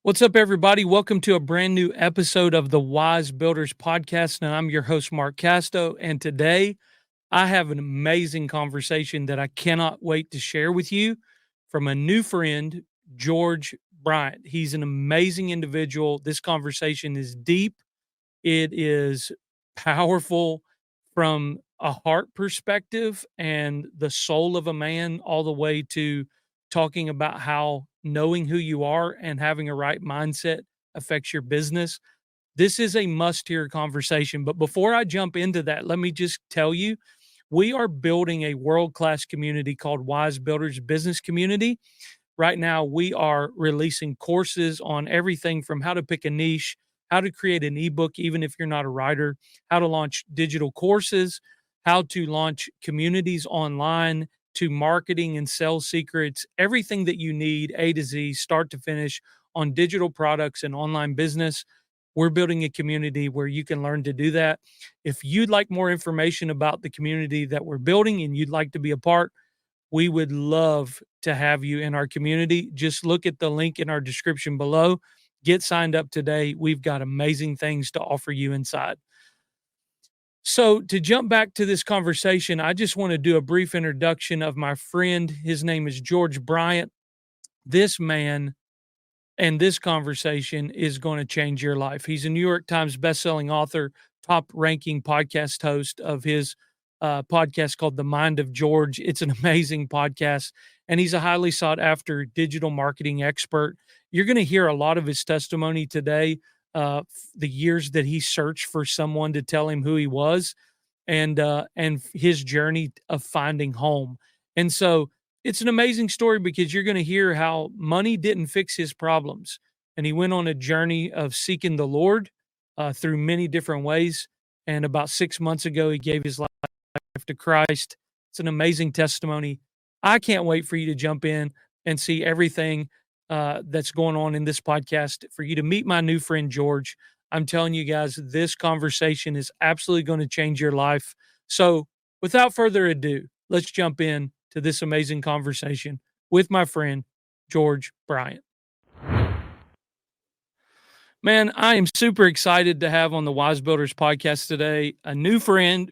What's up, everybody? Welcome to a brand new episode of the Wise Builders Podcast. And I'm your host, Mark Casto. And today I have an amazing conversation that I cannot wait to share with you from a new friend, George Bryant. He's an amazing individual. This conversation is deep, it is powerful from a heart perspective and the soul of a man, all the way to talking about how knowing who you are and having a right mindset affects your business. This is a must hear conversation. But before I jump into that, let me just tell you, we are building a world class community called Wise Builders Business Community. Right now, we are releasing courses on everything from how to pick a niche, how to create an ebook, even if you're not a writer, how to launch digital courses, how to launch communities online, to marketing and sales secrets, everything that you need, A to Z, start to finish, on digital products and online business. We're building a community where you can learn to do that. If you'd like more information about the community that we're building and you'd like to be a part, we would love to have you in our community. Just look at the link in our description below. Get signed up today. We've got amazing things to offer you inside. So, to jump back to this conversation, I just want to do a brief introduction of my friend. His name is George Bryant. This man and this conversation is going to change your life. He's a New York Times bestselling author, top ranking podcast host of his podcast called The Mind of George. It's an amazing podcast, and he's a highly sought after digital marketing expert. You're going to hear a lot of his testimony today, the years that he searched for someone to tell him who he was, and his journey of finding home. And so it's an amazing story because you're going to hear how money didn't fix his problems, and he went on a journey of seeking the Lord through many different ways. And about 6 months ago, he gave his life to Christ. It's an amazing testimony. I can't wait for you to jump in and see everything that's going on in this podcast, for you to meet my new friend, George. I'm telling you guys, this conversation is absolutely going to change your life. So without further ado, let's jump in to this amazing conversation with my friend, George Bryant. Man, I am super excited to have on the Wise Builders podcast today a new friend,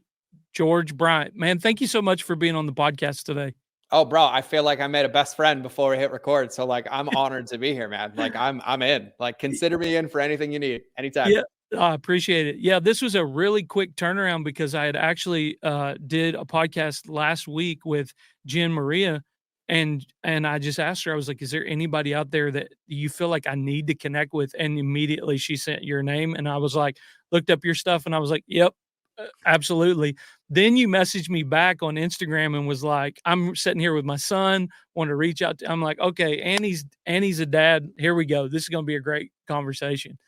George Bryant. Man, thank you so much for being on the podcast today. Oh, bro, I feel like I made a best friend before we hit record. So like, I'm honored to be here, man. Like I'm in. Like, consider me in for anything you need, anytime. Yeah, I appreciate it. Yeah, this was a really quick turnaround because I had actually did a podcast last week with Jen Maria, and I just asked her, I was like, is there anybody out there that you feel like I need to connect with? And immediately she sent your name, and I was like, looked up your stuff, and I was like, yep, absolutely. Then you messaged me back on Instagram and was like, I'm sitting here with my son, want to reach out to, I'm like, okay, Annie's a dad. Here we go. This is going to be a great conversation.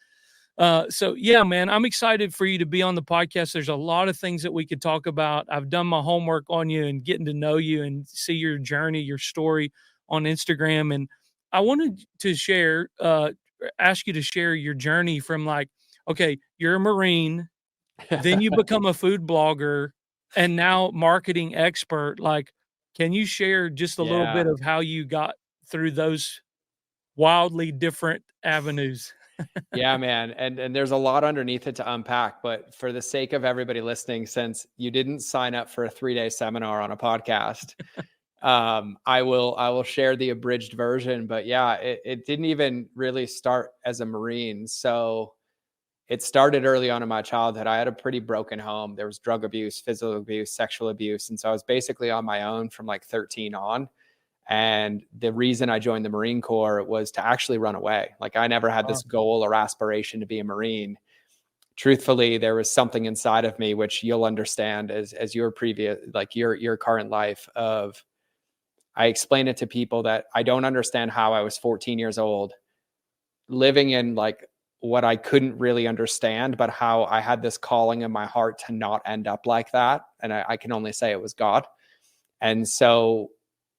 So yeah, man, I'm excited for you to be on the podcast. There's a lot of things that we could talk about. I've done my homework on you and getting to know you and see your journey, your story on Instagram. And I wanted to ask you to share your journey from, like, okay, you're a Marine, then you become a food blogger, and now marketing expert. Like, can you share just a little bit of how you got through those wildly different avenues? Yeah, man. And there's a lot underneath it to unpack, but for the sake of everybody listening, since you didn't sign up for a 3-day seminar on a podcast, I will share the abridged version. But yeah, it didn't even really start as a Marine. So it started early on in my childhood. I had a pretty broken home. There was drug abuse, physical abuse, sexual abuse. And so I was basically on my own from like 13 on. And the reason I joined the Marine Corps was to actually run away. Like, I never had this goal or aspiration to be a Marine. Truthfully, there was something inside of me, which you'll understand as your previous, like your current life of, I explain it to people that I don't understand how I was 14 years old living in like what I couldn't really understand, but how I had this calling in my heart to not end up like that. And I can only say it was God. And so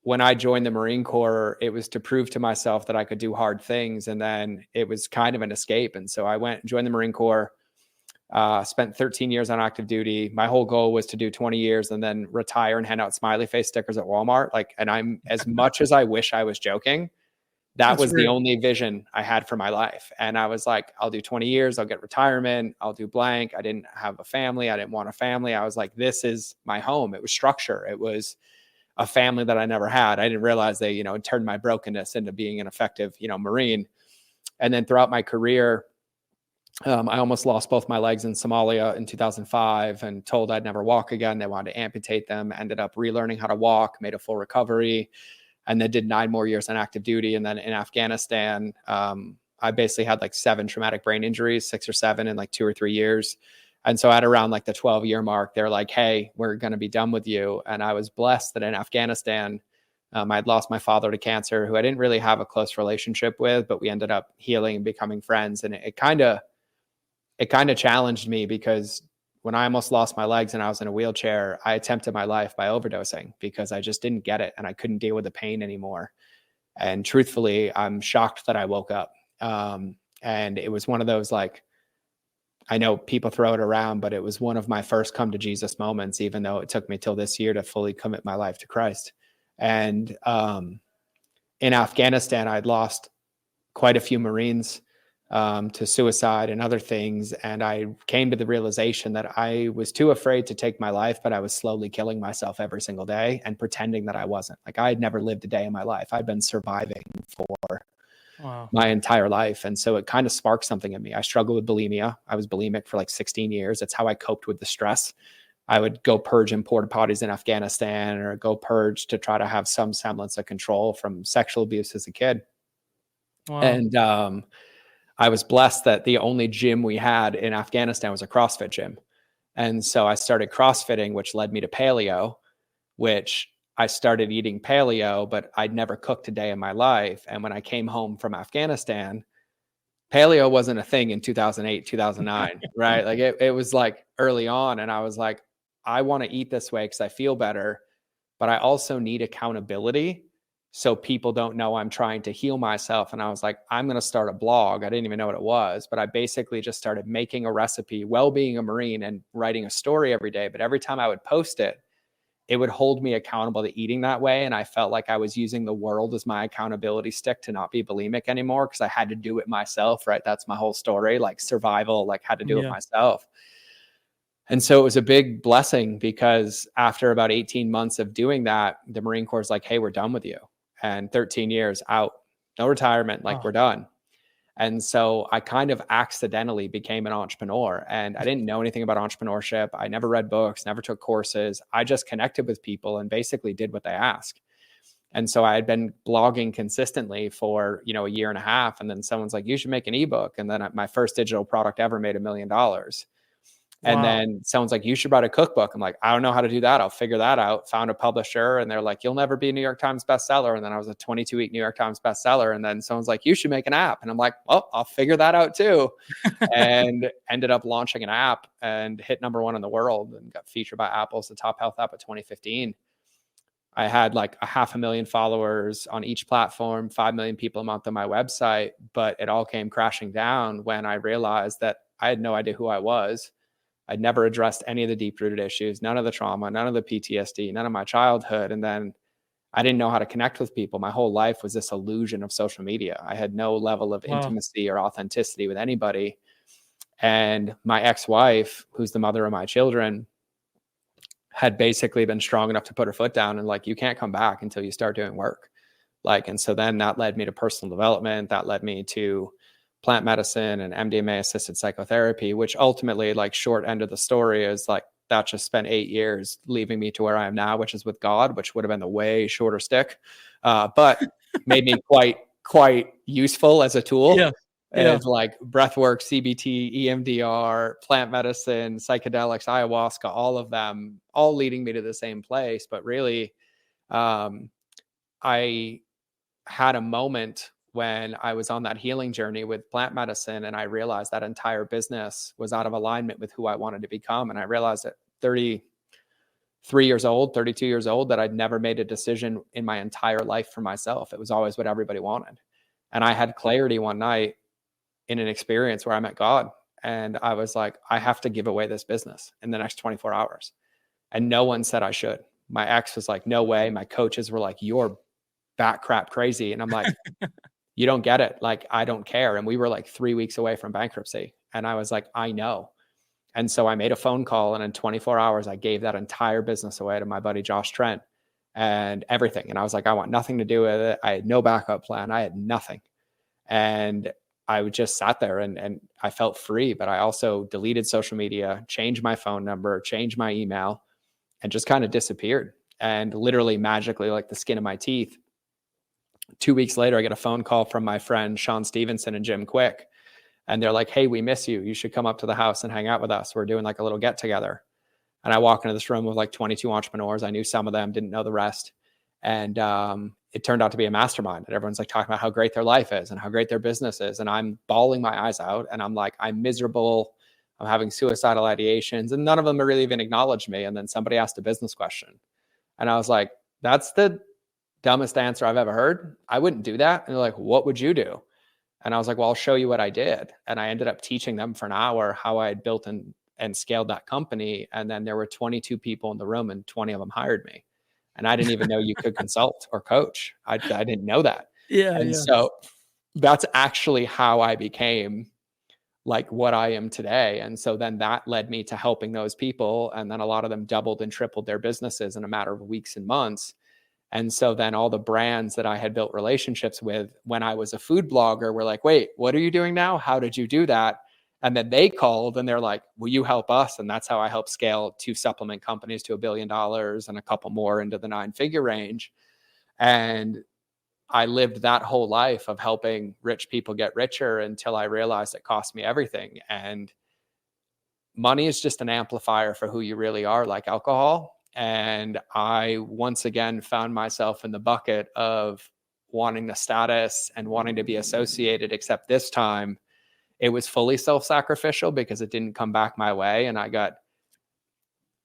when I joined the Marine Corps, it was to prove to myself that I could do hard things. And then it was kind of an escape. And so I went and joined the Marine Corps, spent 13 years on active duty. My whole goal was to do 20 years and then retire and hand out smiley face stickers at Walmart. Like, and I'm, as much as I wish I was joking, That That's was the real. only vision I had for my life. And I was like, I'll do 20 years. I'll get retirement. I'll do blank. I didn't have a family. I didn't want a family. I was like, this is my home. It was structure. It was a family that I never had. I didn't realize they, turned my brokenness into being an effective, Marine. And then throughout my career, I almost lost both my legs in Somalia in 2005 and told I'd never walk again. They wanted to amputate them, ended up relearning how to walk, made a full recovery, and then did 9 more years on active duty. And then in Afghanistan, I basically had like 7 traumatic brain injuries, 6 or 7 in like 2 or 3 years. And so at around like the 12-year mark, they're like, hey, we're going to be done with you. And I was blessed that in Afghanistan, I'd lost my father to cancer, who I didn't really have a close relationship with, but we ended up healing and becoming friends. And it kind of challenged me, because when I almost lost my legs and I was in a wheelchair, I attempted my life by overdosing because I just didn't get it and I couldn't deal with the pain anymore. And truthfully, I'm shocked that I woke up. And it was one of those, like, I know people throw it around, but it was one of my first come to Jesus moments, even though it took me till this year to fully commit my life to Christ. And in Afghanistan, I'd lost quite a few Marines to suicide and other things. And I came to the realization that I was too afraid to take my life, but I was slowly killing myself every single day and pretending that I wasn't. Like, I had never lived a day in my life. I'd been surviving for my entire life. And so it kind of sparked something in me. I struggled with bulimia. I was bulimic for like 16 years. That's how I coped with the stress. I would go purge in porta potties in Afghanistan, or go purge to try to have some semblance of control from sexual abuse as a kid. Wow. And I was blessed that the only gym we had in Afghanistan was a CrossFit gym. And so I started CrossFitting, which led me to paleo, which I started eating paleo, but I'd never cooked a day in my life. And when I came home from Afghanistan, paleo wasn't a thing in 2008, 2009, right? Like it was like early on. And I was like, I want to eat this way because I feel better, but I also need accountability so people don't know I'm trying to heal myself. And I was like, I'm going to start a blog. I didn't even know what it was, but I basically just started making a recipe while being a Marine and writing a story every day. But every time I would post it, it would hold me accountable to eating that way. And I felt like I was using the world as my accountability stick to not be bulimic anymore, because I had to do it myself, right? That's my whole story, like survival, like had to do it myself. And so it was a big blessing, because after about 18 months of doing that, the Marine Corps is like, hey, we're done with you. And 13 years out, no retirement, like we're done. And so I kind of accidentally became an entrepreneur, and I didn't know anything about entrepreneurship. I never read books, never took courses. I just connected with people and basically did what they asked. And so I had been blogging consistently for, a year and a half. And then someone's like, you should make an ebook. And then my first digital product ever made $1 million. And then someone's like, you should write a cookbook. I'm like, I don't know how to do that. I'll figure that out. Found a publisher, and they're like, you'll never be a New York Times bestseller. And then I was a 22-week New York Times bestseller. And then someone's like, you should make an app. And I'm like, well, I'll figure that out too. And ended up launching an app and hit #1 in the world and got featured by Apple as the top health app of 2015. I had like 500,000 followers on each platform, 5 million people a month on my website. But it all came crashing down when I realized that I had no idea who I was. I'd never addressed any of the deep-rooted issues, none of the trauma, none of the PTSD, none of my childhood. And then I didn't know how to connect with people. My whole life was this illusion of social media. I had no level of intimacy or authenticity with anybody. And my ex-wife, who's the mother of my children, had basically been strong enough to put her foot down and like, you can't come back until you start doing work. And so then that led me to personal development. That led me to plant medicine and MDMA assisted psychotherapy, which ultimately, like, short end of the story is like, that just spent 8 years leaving me to where I am now, which is with God, which would have been the way shorter stick, but made me quite useful as a tool. And like breathwork, CBT, EMDR, plant medicine, psychedelics, ayahuasca, all of them, all leading me to the same place. But really, I had a moment when I was on that healing journey with plant medicine, and I realized that entire business was out of alignment with who I wanted to become. And I realized at 33 years old, 32 years old, that I'd never made a decision in my entire life for myself. It was always what everybody wanted. And I had clarity one night in an experience where I met God. And I was like, I have to give away this business in the next 24 hours. And no one said I should. My ex was like, no way. My coaches were like, you're bat crap crazy. And I'm like, you don't get it. Like, I don't care. And we were like 3 weeks away from bankruptcy. And I was like, I know. And so I made a phone call, and in 24 hours, I gave that entire business away to my buddy, Josh Trent, and everything. And I was like, I want nothing to do with it. I had no backup plan. I had nothing. And I just sat there and I felt free, but I also deleted social media, changed my phone number, changed my email, and just kind of disappeared. And literally magically, like the skin of my teeth, 2 weeks later, I get a phone call from my friend, Sean Stevenson and Jim Quick. And they're like, hey, we miss you. You should come up to the house and hang out with us. We're doing like a little get together. And I walk into this room with like 22 entrepreneurs. I knew some of them, didn't know the rest. And it turned out to be a mastermind. And everyone's like talking about how great their life is and how great their business is. And I'm bawling my eyes out. And I'm like, I'm miserable. I'm having suicidal ideations. And none of them really even acknowledged me. And then somebody asked a business question. And I was like, that's the dumbest answer I've ever heard. I wouldn't do that. And they're like, what would you do? And I was like, well, I'll show you what I did. And I ended up teaching them for an hour how I had built and scaled that company. And then there were 22 people in the room and 20 of them hired me. And I didn't even know you could consult or coach. I didn't know that. Yeah. And Yeah. so that's actually how I became like what I am today. And so then that led me to helping those people. And then a lot of them doubled and tripled their businesses in a matter of weeks and months. And so then all the brands that I had built relationships with when I was a food blogger were like, wait, what are you doing now? How did you do that? And then they called and they're like, will you help us? And that's how I helped scale 2 supplement companies to $1 billion and a couple more into the 9-figure range. And I lived that whole life of helping rich people get richer until I realized it cost me everything. And money is just an amplifier for who you really are, like alcohol. And I once again found myself in the bucket of wanting the status and wanting to be associated, except this time it was fully self-sacrificial because it didn't come back my way. And I got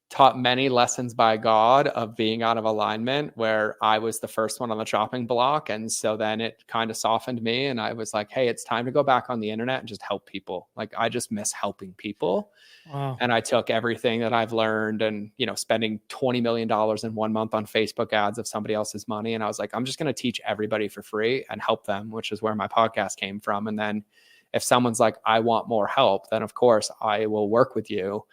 taught many lessons by God of being out of alignment where I was the first one on the chopping block. And so then it kind of softened me. And I was like, hey, it's time to go back on the internet and just help people. Like, I just miss helping people. Wow. And I took everything that I've learned and, spending $20 million in 1 month on Facebook ads of somebody else's money. And I was like, I'm just going to teach everybody for free and help them, which is where my podcast came from. And then if someone's like, I want more help, then of course I will work with you.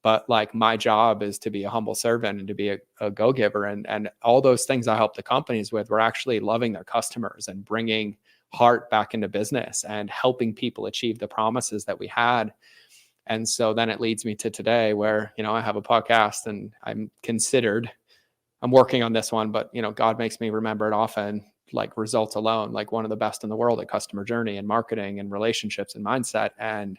But like, my job is to be a humble servant and to be a go-giver. And all those things I help the companies with were actually loving their customers and bringing heart back into business and helping people achieve the promises that we had. And so then it leads me to today where, I have a podcast and I'm working on this one, but, God makes me remember it often, like results alone, like one of the best in the world at customer journey and marketing and relationships and mindset. And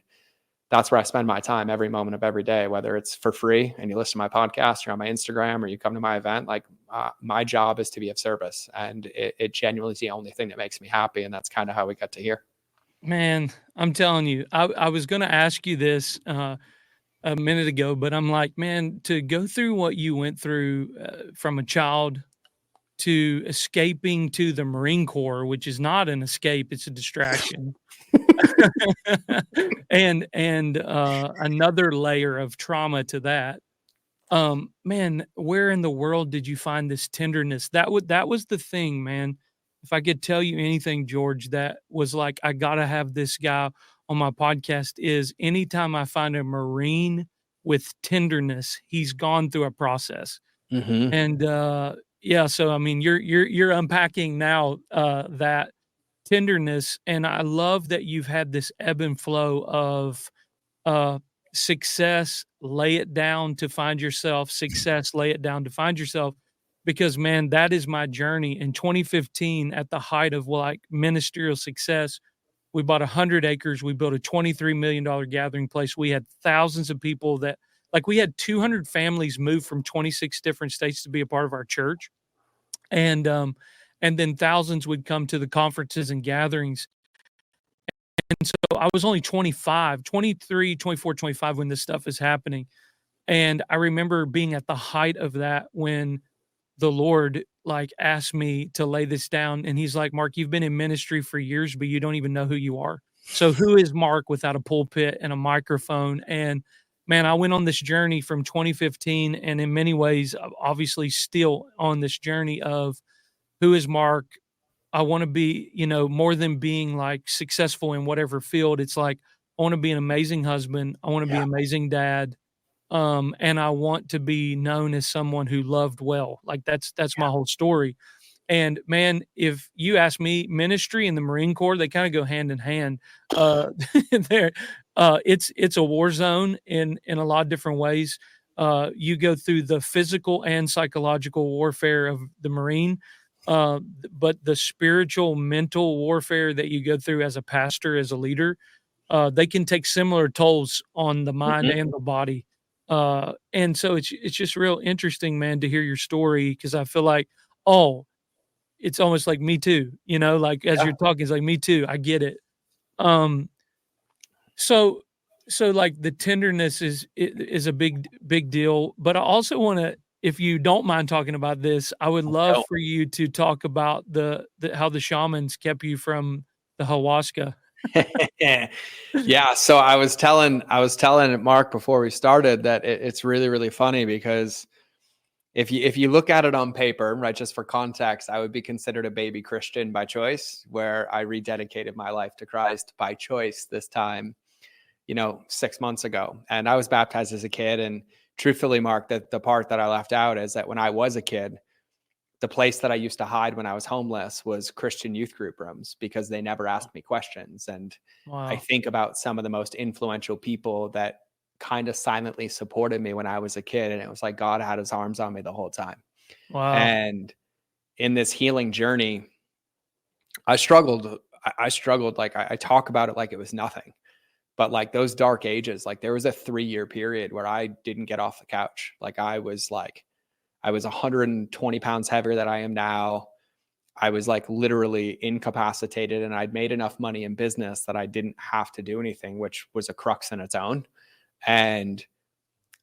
that's where I spend my time every moment of every day, whether it's for free and you listen to my podcast or on my Instagram or you come to my event. Like, my job is to be of service, and it genuinely is the only thing that makes me happy. And that's kind of how we got to here. Man, I'm telling you, I was going to ask you this a minute ago, but I'm like, man, to go through what you went through from a child to escaping to the Marine Corps, which is not an escape, it's a distraction. and another layer of trauma to that. Man, where in the world did you find this tenderness? That was the thing, man. If I could tell you anything, George, that was like, I gotta have this guy on my podcast, is anytime I find a Marine with tenderness, he's gone through a process. Mm-hmm. And yeah, so I mean, you're unpacking now that tenderness, and I love that you've had this ebb and flow of success, lay it down to find yourself, success, lay it down to find yourself, because man, that is my journey. In 2015, at the height of like ministerial success, we bought 100 acres. We built a $23 million gathering place. We had thousands of people that, like, we had 200 families move from 26 different states to be a part of our church. And then thousands would come to the conferences and gatherings. And so I was only 25, 23, 24, 25 when this stuff is happening. And I remember being at the height of that when the Lord like asked me to lay this down. And he's like, Mark, you've been in ministry for years, but you don't even know who you are. So who is Mark without a pulpit and a microphone? And man, I went on this journey from 2015, and in many ways, obviously still on this journey of who is Mark? I want to be, more than being like successful in whatever field. It's like, I want to be an amazing husband. I want to be Yeah. an amazing dad. And I want to be known as someone who loved well. Like that's my whole story. And man, if you ask me, ministry and the Marine Corps, they kind of go hand in hand. Uh, there, it's a war zone in a lot of different ways. You go through the physical and psychological warfare of the Marine, but the spiritual, mental warfare that you go through as a pastor, as a leader, they can take similar tolls on the mind Mhm. and the body. And so it's just real interesting, man, to hear your story because I feel like, oh, it's almost like me too, like as Yeah. you're talking, it's like me too. I get it. Um, so like the tenderness is a big deal, but I also want to, if you don't mind talking about this, I would love So, for you to talk about the how the shamans kept you from the ayahuasca. yeah. So I was telling Mark before we started that it's really, really funny because if you look at it on paper, right, just for context, I would be considered a baby Christian by choice, where I rededicated my life to Christ by choice this time, 6 months ago. And I was baptized as a kid. And truthfully, Mark, that the part that I left out is that when I was a kid, the place that I used to hide when I was homeless was Christian youth group rooms because they never asked me questions. And I Wow. think about some of the most influential people that kind of silently supported me when I was a kid. And it was like God had his arms on me the whole time. Wow. And in this healing journey, I struggled. I struggled. Like I talk about it like it was nothing. But like those dark ages, like there was a 3-year period where I didn't get off the couch. I was 120 pounds heavier than I am now. I was like literally incapacitated, and I'd made enough money in business that I didn't have to do anything, which was a crux in its own. And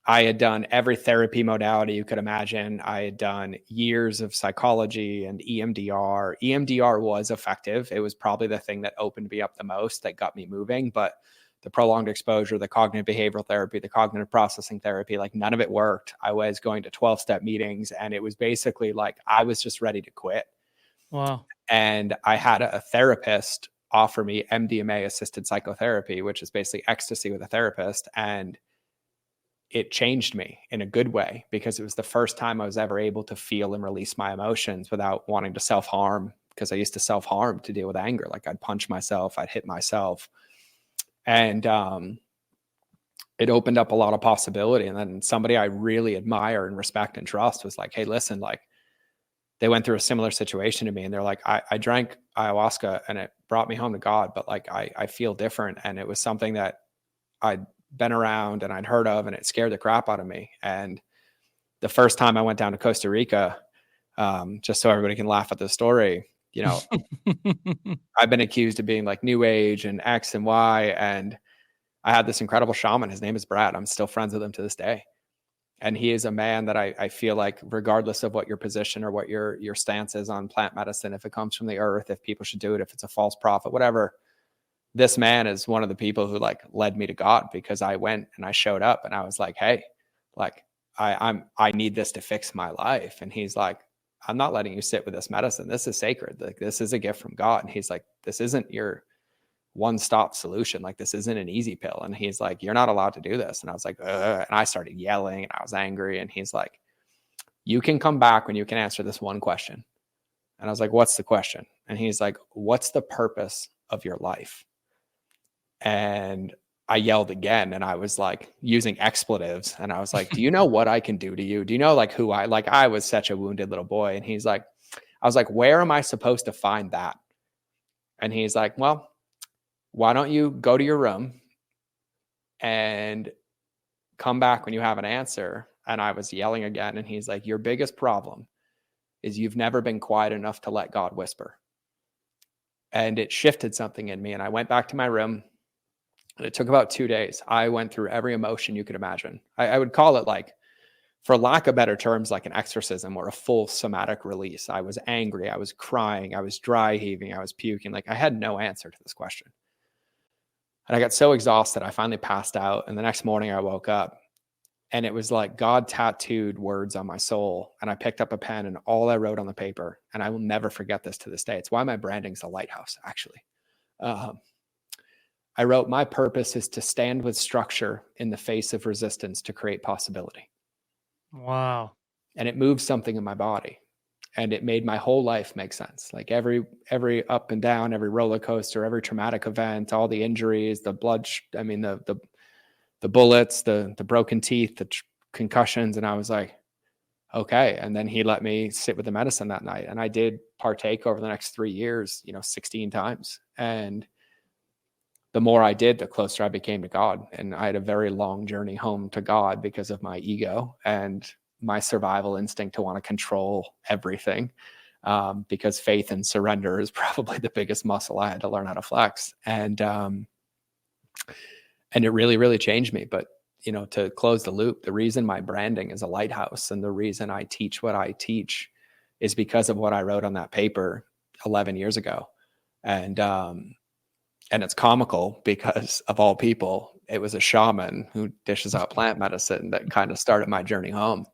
I had done every therapy modality you could imagine. I had done years of psychology and EMDR. EMDR was effective. It was probably the thing that opened me up the most, that got me moving. But the prolonged exposure, the cognitive behavioral therapy, the cognitive processing therapy, like none of it worked. I was going to 12-step meetings, and it was basically like I was just ready to quit. Wow. And I had a therapist offer me MDMA assisted psychotherapy, which is basically ecstasy with a therapist. And it changed me in a good way because it was the first time I was ever able to feel and release my emotions without wanting to self-harm, because I used to self-harm to deal with anger. Like I'd punch myself, I'd hit myself. And it opened up a lot of possibility. And then somebody I really admire and respect and trust was like, hey, listen, like they went through a similar situation to me. And they're like, I drank ayahuasca and it brought me home to God, but like I feel different. And it was something that I'd been around and I'd heard of, and it scared the crap out of me. And the first time I went down to Costa Rica, just so everybody can laugh at the story, I've been accused of being like new age and X and Y. And I had this incredible shaman. His name is Brad. I'm still friends with him to this day. And he is a man that I feel like, regardless of what your position or what your stance is on plant medicine, if it comes from the earth, if people should do it, if it's a false prophet, whatever, this man is one of the people who like led me to God, because I went and I showed up and I was like, hey, like I need this to fix my life. And he's like, I'm not letting you sit with this medicine. This is sacred. Like this is a gift from God. And he's like, this isn't your one-stop solution. Like this isn't an easy pill. And he's like, you're not allowed to do this. And I was like, ugh. And I started yelling and I was angry. And he's like, you can come back when you can answer this one question. And I was like, what's the question? And he's like, what's the purpose of your life? And I yelled again, and I was like using expletives. And I was like, do you know what I can do to you? Do you know like who I was such a wounded little boy. And he's like, I was like, where am I supposed to find that? And he's like, well, why don't you go to your room and come back when you have an answer? And I was yelling again. And he's like, your biggest problem is you've never been quiet enough to let God whisper. And it shifted something in me. And I went back to my room. And it took about 2 days. I went through every emotion you could imagine. I would call it, like, for lack of better terms, like an exorcism or a full somatic release. I was angry. I was crying. I was dry heaving. I was puking. Like I had no answer to this question. And I got so exhausted, I finally passed out. And the next morning I woke up And it was like God tattooed words on my soul. And I picked up a pen and all I wrote on the paper, and I will never forget this to this day. It's why my branding's a lighthouse, actually. I wrote, my purpose is to stand with structure in the face of resistance to create possibility. Wow. And it moved something in my body, and it made my whole life make sense. Like every up and down, every roller coaster, every traumatic event, all the injuries, the blood, the bullets, the broken teeth, the concussions. And I was like, okay. And then he let me sit with the medicine that night. And I did partake over the next 3 years, 16 times. And the more I did, the closer I became to God. And I had a very long journey home to God because of my ego and my survival instinct to want to control everything. Because faith and surrender is probably the biggest muscle I had to learn how to flex. And it really, really changed me. But, to close the loop, the reason my branding is a lighthouse and the reason I teach what I teach is because of what I wrote on that paper 11 years ago. And it's comical because, of all people, it was a shaman who dishes out plant medicine that kind of started my journey home.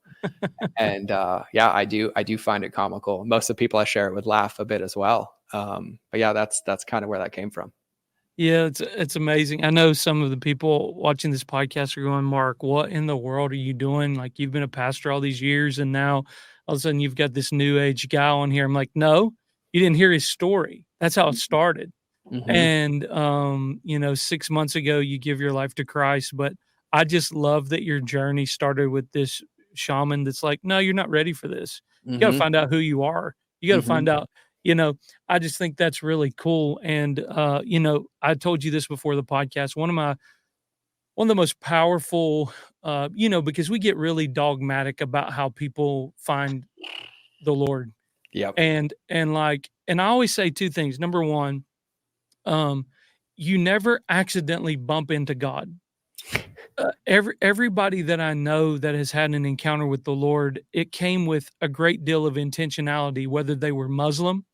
And I do find it comical. Most of the people I share it with laugh a bit as well. But yeah, that's kind of where that came from. Yeah, it's amazing. I know some of the people watching this podcast are going, Mark, what in the world are you doing? Like, you've been a pastor all these years, and now all of a sudden you've got this new age guy on here. I'm like, no, you didn't hear his story. That's how it started. Mm-hmm. And 6 months ago you give your life to Christ, but I just love that your journey started with this shaman that's like, no, you're not ready for this. You got to Mm-hmm. find out who you are. You got to Mm-hmm. find out, I just think that's really cool. And I told you this before the podcast. One of the most powerful, because we get really dogmatic about how people find the Lord. Yep. And I always say two things. Number one, you never accidentally bump into God. Everybody that I know that has had an encounter with the Lord, it came with a great deal of intentionality, whether they were Muslim,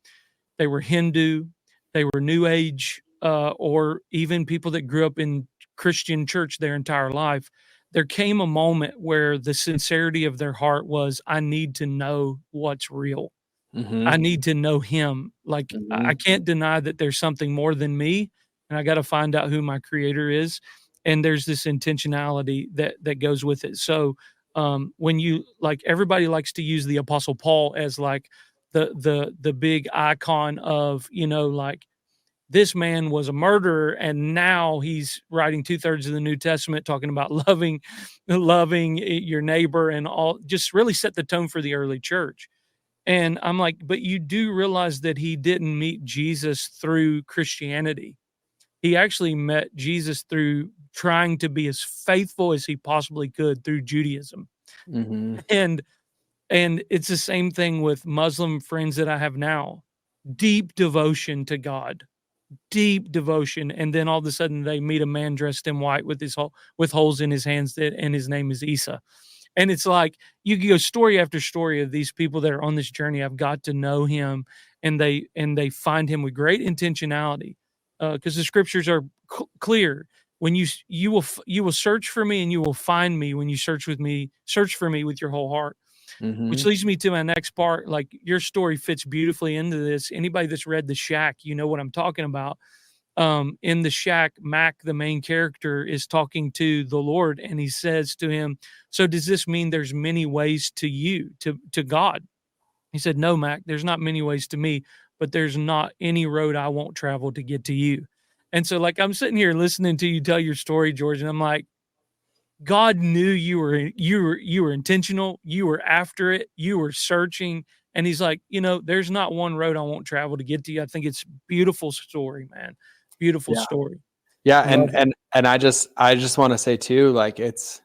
they were Hindu, they were New Age, or even people that grew up in Christian church their entire life. There came a moment where the sincerity of their heart was, I need to know what's real. Mm-hmm. I need to know him. Like, Mm-hmm. I can't deny that there's something more than me, and I got to find out who my creator is. And there's this intentionality that goes with it. So, when you, like, everybody likes to use the Apostle Paul as like the big icon of, like, this man was a murderer and now he's writing 2/3 of the New Testament talking about loving your neighbor, and all, just really set the tone for the early church. And I'm like, but you do realize that he didn't meet Jesus through Christianity. He actually met Jesus through trying to be as faithful as he possibly could through Judaism. Mm-hmm. And it's the same thing with Muslim friends that I have now. Deep devotion to God, deep devotion, and then all of a sudden they meet a man dressed in white with holes in his hands, and his name is Isa. And it's like, you go story after story of these people that are on this journey. I've got to know him, and they find him with great intentionality, because the scriptures are clear. When you will search for me, and you will find me when you search for me with your whole heart. Mm-hmm. Which leads me to my next part. Like, your story fits beautifully into this. Anybody that's read The Shack, you know what I'm talking about. In The Shack, Mac, the main character, is talking to the Lord, and he says to him, so does this mean there's many ways to you, to God? He said, no, Mac, there's not many ways to me, but there's not any road I won't travel to get to you. And so, like, I'm sitting here listening to you tell your story, George, and I'm like, God knew you were intentional, you were after it, you were searching, and he's like, there's not one road I won't travel to get to you. I think it's beautiful story, man. Beautiful Yeah. story. Yeah. And I just want to say too, like, it's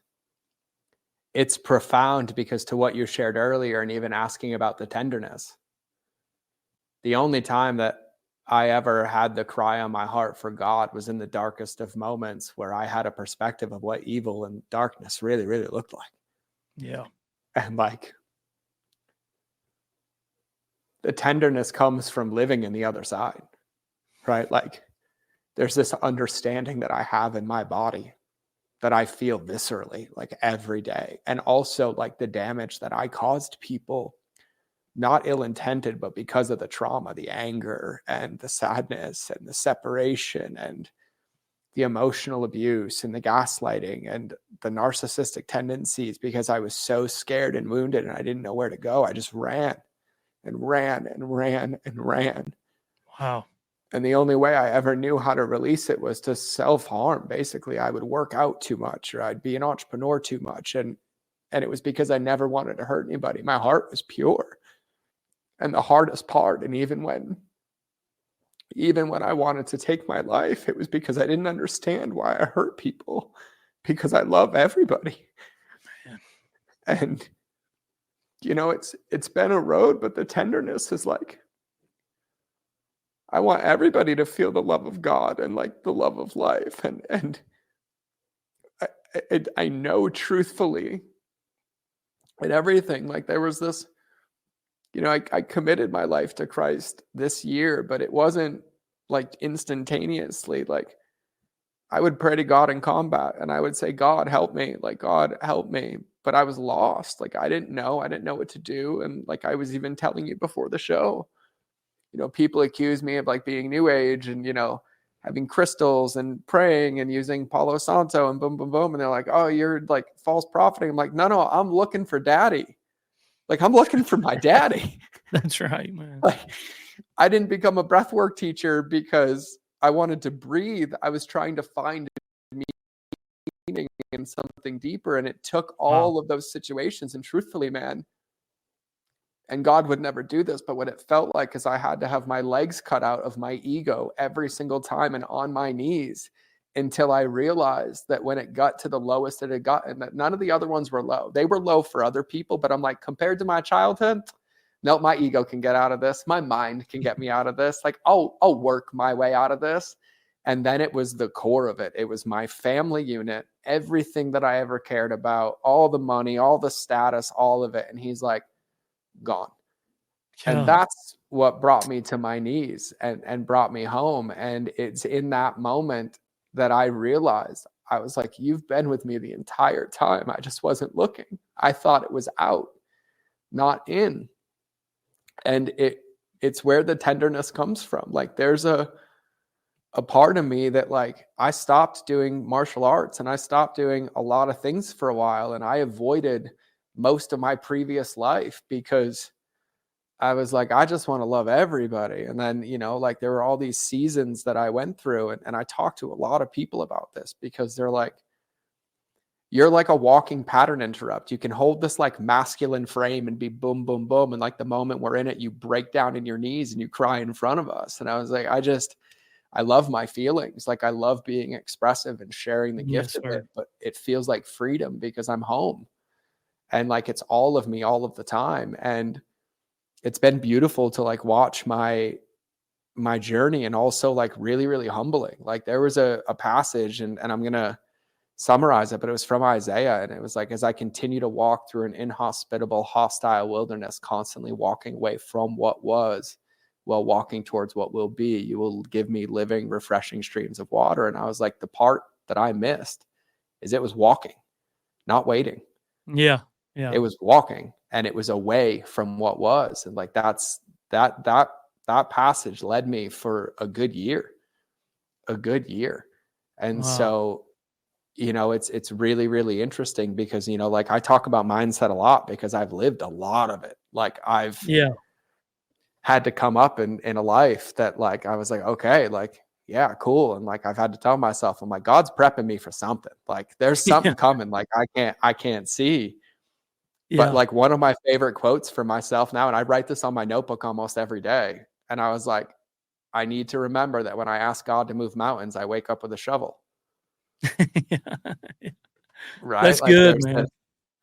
profound, because to what you shared earlier, and even asking about the tenderness, the only time that I ever had the cry on my heart for God was in the darkest of moments, where I had a perspective of what evil and darkness really, really looked like. Yeah. And like, the tenderness comes from living in the other side, right? Like, there's this understanding that I have in my body that I feel viscerally, like every day. And also like the damage that I caused people, not ill-intended, but because of the trauma, the anger and the sadness and the separation and the emotional abuse and the gaslighting and the narcissistic tendencies, because I was so scared and wounded and I didn't know where to go. I just ran and ran and ran and ran. Wow. And the only way I ever knew how to release it was to self-harm. Basically, I would work out too much, or I'd be an entrepreneur too much. And it was because I never wanted to hurt anybody. My heart was pure. And the hardest part, and even when I wanted to take my life, it was because I didn't understand why I hurt people, because I love everybody. Man. And, you know, it's been a road, but the tenderness is like, I want everybody to feel the love of God and like the love of life. And I know truthfully and everything, like there was this, you know, I committed my life to Christ this year, but it wasn't like instantaneously. Like I would pray to God in combat and I would say, God, help me. Like, God, help me. But I was lost. Like, I didn't know what to do. And like, I was even telling you before the show, you know, people accuse me of like being new age and, you know, having crystals and praying and using Palo Santo and boom, boom, boom. And they're like, oh, you're like false profiting. I'm like, no, I'm looking for daddy. Like, I'm looking for my daddy. That's right, man. Like, I didn't become a breathwork teacher because I wanted to breathe. I was trying to find meaning in something deeper. And it took all of those situations. And truthfully, man, and God would never do this, but what it felt like is I had to have my legs cut out of my ego every single time and on my knees until I realized that when it got to the lowest it had gotten, that none of the other ones were low. They were low for other people, but I'm like, compared to my childhood, no, my ego can get out of this. My mind can get me out of this. Like, I'll work my way out of this. And then it was the core of it. It was my family unit, everything that I ever cared about, all the money, all the status, all of it. And he's like, gone. Yeah. And that's what brought me to my knees and brought me home. And it's in that moment that I realized, I was like, you've been with me the entire time. I just wasn't looking. I thought it was out, not in. And it's where the tenderness comes from. Like there's a part of me that like I stopped doing martial arts and I stopped doing a lot of things for a while. And I avoided most of my previous life because I was like, I just want to love everybody. And then, you know, like there were all these seasons that I went through and I talked to a lot of people about this because they're like, you're like a walking pattern interrupt. You can hold this like masculine frame and be boom, boom, boom. And like the moment we're in it, you break down in your knees and you cry in front of us. And I was like, I love my feelings. Like I love being expressive and sharing the gift of it, but it feels like freedom because I'm home. And like, it's all of me all of the time. And it's been beautiful to like watch my journey and also like really, really humbling. Like there was a passage and I'm going to summarize it, but it was from Isaiah. And it was like, as I continue to walk through an inhospitable, hostile wilderness, constantly walking away from what was while walking towards what will be, you will give me living, refreshing streams of water. And I was like, the part that I missed is it was walking, not waiting. Yeah. It was walking and it was away from what was. And like, that passage led me for a good year. And so, you know, it's really, really interesting because, you know, like I talk about mindset a lot because I've lived a lot of it. Like I've had to come up in a life that like, I was like, okay, like, yeah, cool. And like, I've had to tell myself, I'm like, God's prepping me for something. Like there's something coming. Like I can't see. But like one of my favorite quotes for myself now, and I write this on my notebook almost every day. And I was like, I need to remember that when I ask God to move mountains, I wake up with a shovel. Right? That's like good, man.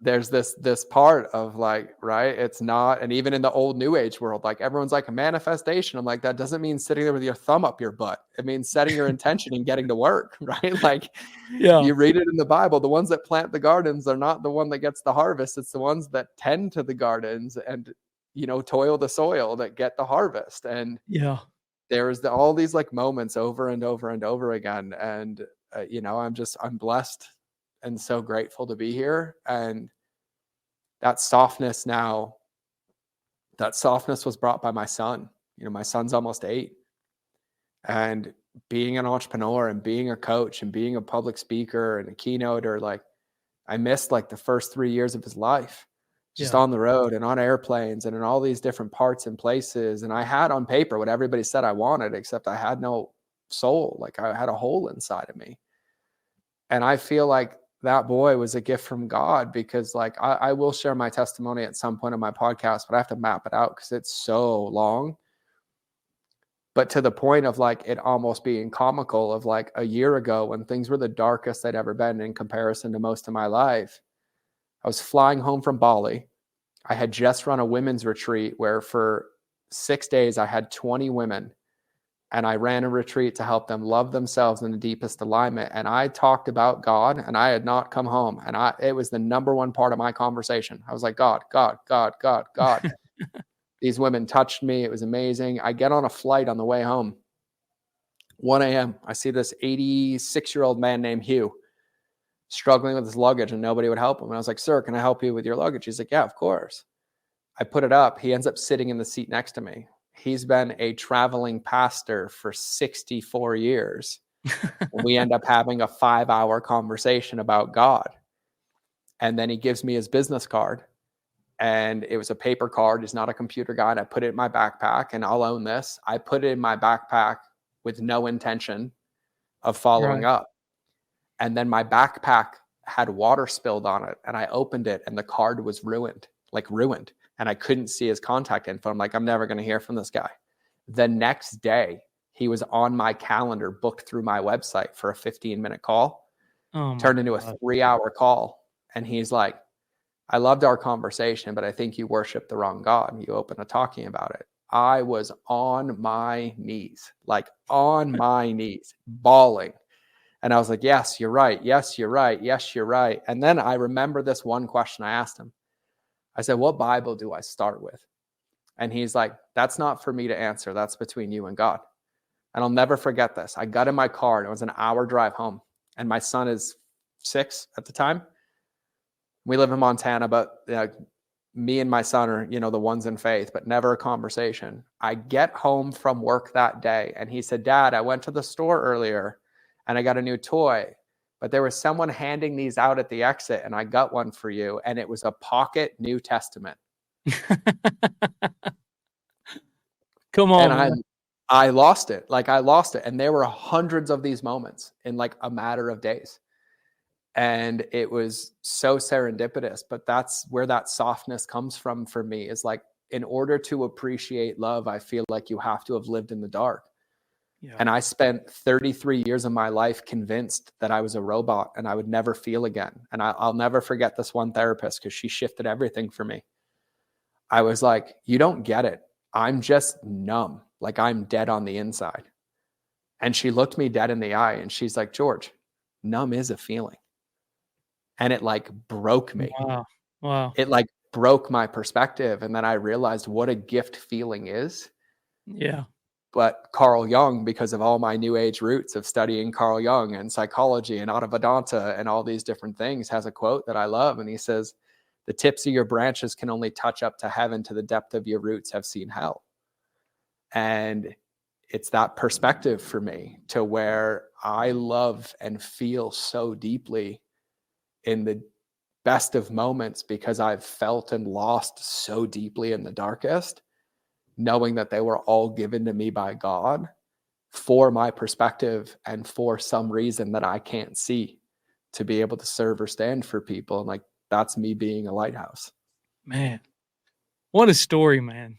There's this part of like, right? It's not, and even in the old new age world, like everyone's like a manifestation. I'm like, that doesn't mean sitting there with your thumb up your butt. It means setting your intention and getting to work, right? Like you read it in the Bible, the ones that plant the gardens are not the one that gets the harvest. It's the ones that tend to the gardens and, you know, toil the soil that get the harvest. And there's all these like moments over and over and over again. And, you know, I'm blessed and so grateful to be here. And that softness was brought by my son. My son's almost 8. And being an entrepreneur and being a coach and being a public speaker and a keynoter, like I missed like the first 3 years of his life just on the road and on airplanes and in all these different parts and places. And I had on paper what everybody said I wanted, except I had no soul. Like I had a hole inside of me. And I feel like that boy was a gift from God, because like I will share my testimony at some point in my podcast, but I have to map it out because it's so long. But to the point of like it almost being comical, of like a year ago when things were the darkest they'd ever been in comparison to most of my life, I was flying home from Bali. I had just run a women's retreat where for 6 days I had 20 women, and I ran a retreat to help them love themselves in the deepest alignment. And I talked about God, and I had not come home. And it was the number one part of my conversation. I was like, God, God, God, God, God. These women touched me. It was amazing. I get on a flight on the way home. 1 a.m. I see this 86-year-old man named Hugh struggling with his luggage, and nobody would help him. And I was like, sir, can I help you with your luggage? He's like, yeah, of course. I put it up. He ends up sitting in the seat next to me. He's been a traveling pastor for 64 years. We end up having a 5-hour conversation about God. And then he gives me his business card. And it was a paper card. He's not a computer guy. And I put it in my backpack, and I'll own this. I put it in my backpack with no intention of following up. And then my backpack had water spilled on it, and I opened it, and the card was ruined. And I couldn't see his contact info. I'm like, I'm never going to hear from this guy. The next day, he was on my calendar, booked through my website for a 15-minute call, turned into a 3-hour call. And he's like, I loved our conversation, but I think you worship the wrong God. You open to talking about it. I was on my knees, bawling. And I was like, yes, you're right. Yes, you're right. Yes, you're right. And then I remember this one question I asked him. I said, what Bible do I start with? And he's like, that's not for me to answer. That's between you and God. And I'll never forget this. I got in my car, and it was an hour drive home. And my son is 6 at the time. We live in Montana, but me and my son are, the ones in faith, but never a conversation. I get home from work that day, and he said, Dad, I went to the store earlier and I got a new toy, but there was someone handing these out at the exit, and I got one for you. And it was a pocket New Testament. Come on. And I lost it. I lost it. And there were hundreds of these moments in like a matter of days. And it was so serendipitous, but that's where that softness comes from for me, is like, in order to appreciate love, I feel like you have to have lived in the dark. Yeah. And I spent 33 years of my life convinced that I was a robot and I would never feel again. And I'll never forget this one therapist, because she shifted everything for me. I was like, you don't get it. I'm just numb. Like I'm dead on the inside. And she looked me dead in the eye and she's like, George, numb is a feeling. And it like broke me. Wow. It like broke my perspective. And then I realized what a gift feeling is. Yeah. But Carl Jung, because of all my new age roots of studying Carl Jung and psychology and Vedanta and all these different things, has a quote that I love. And he says, the tips of your branches can only touch up to heaven. To the depth of your roots have seen hell. And it's that perspective for me, to where I love and feel so deeply in the best of moments, because I've felt and lost so deeply in the darkest, knowing that they were all given to me by God for my perspective and for some reason that I can't see, to be able to serve or stand for people. And like, that's me being a lighthouse. Man, what a story, man.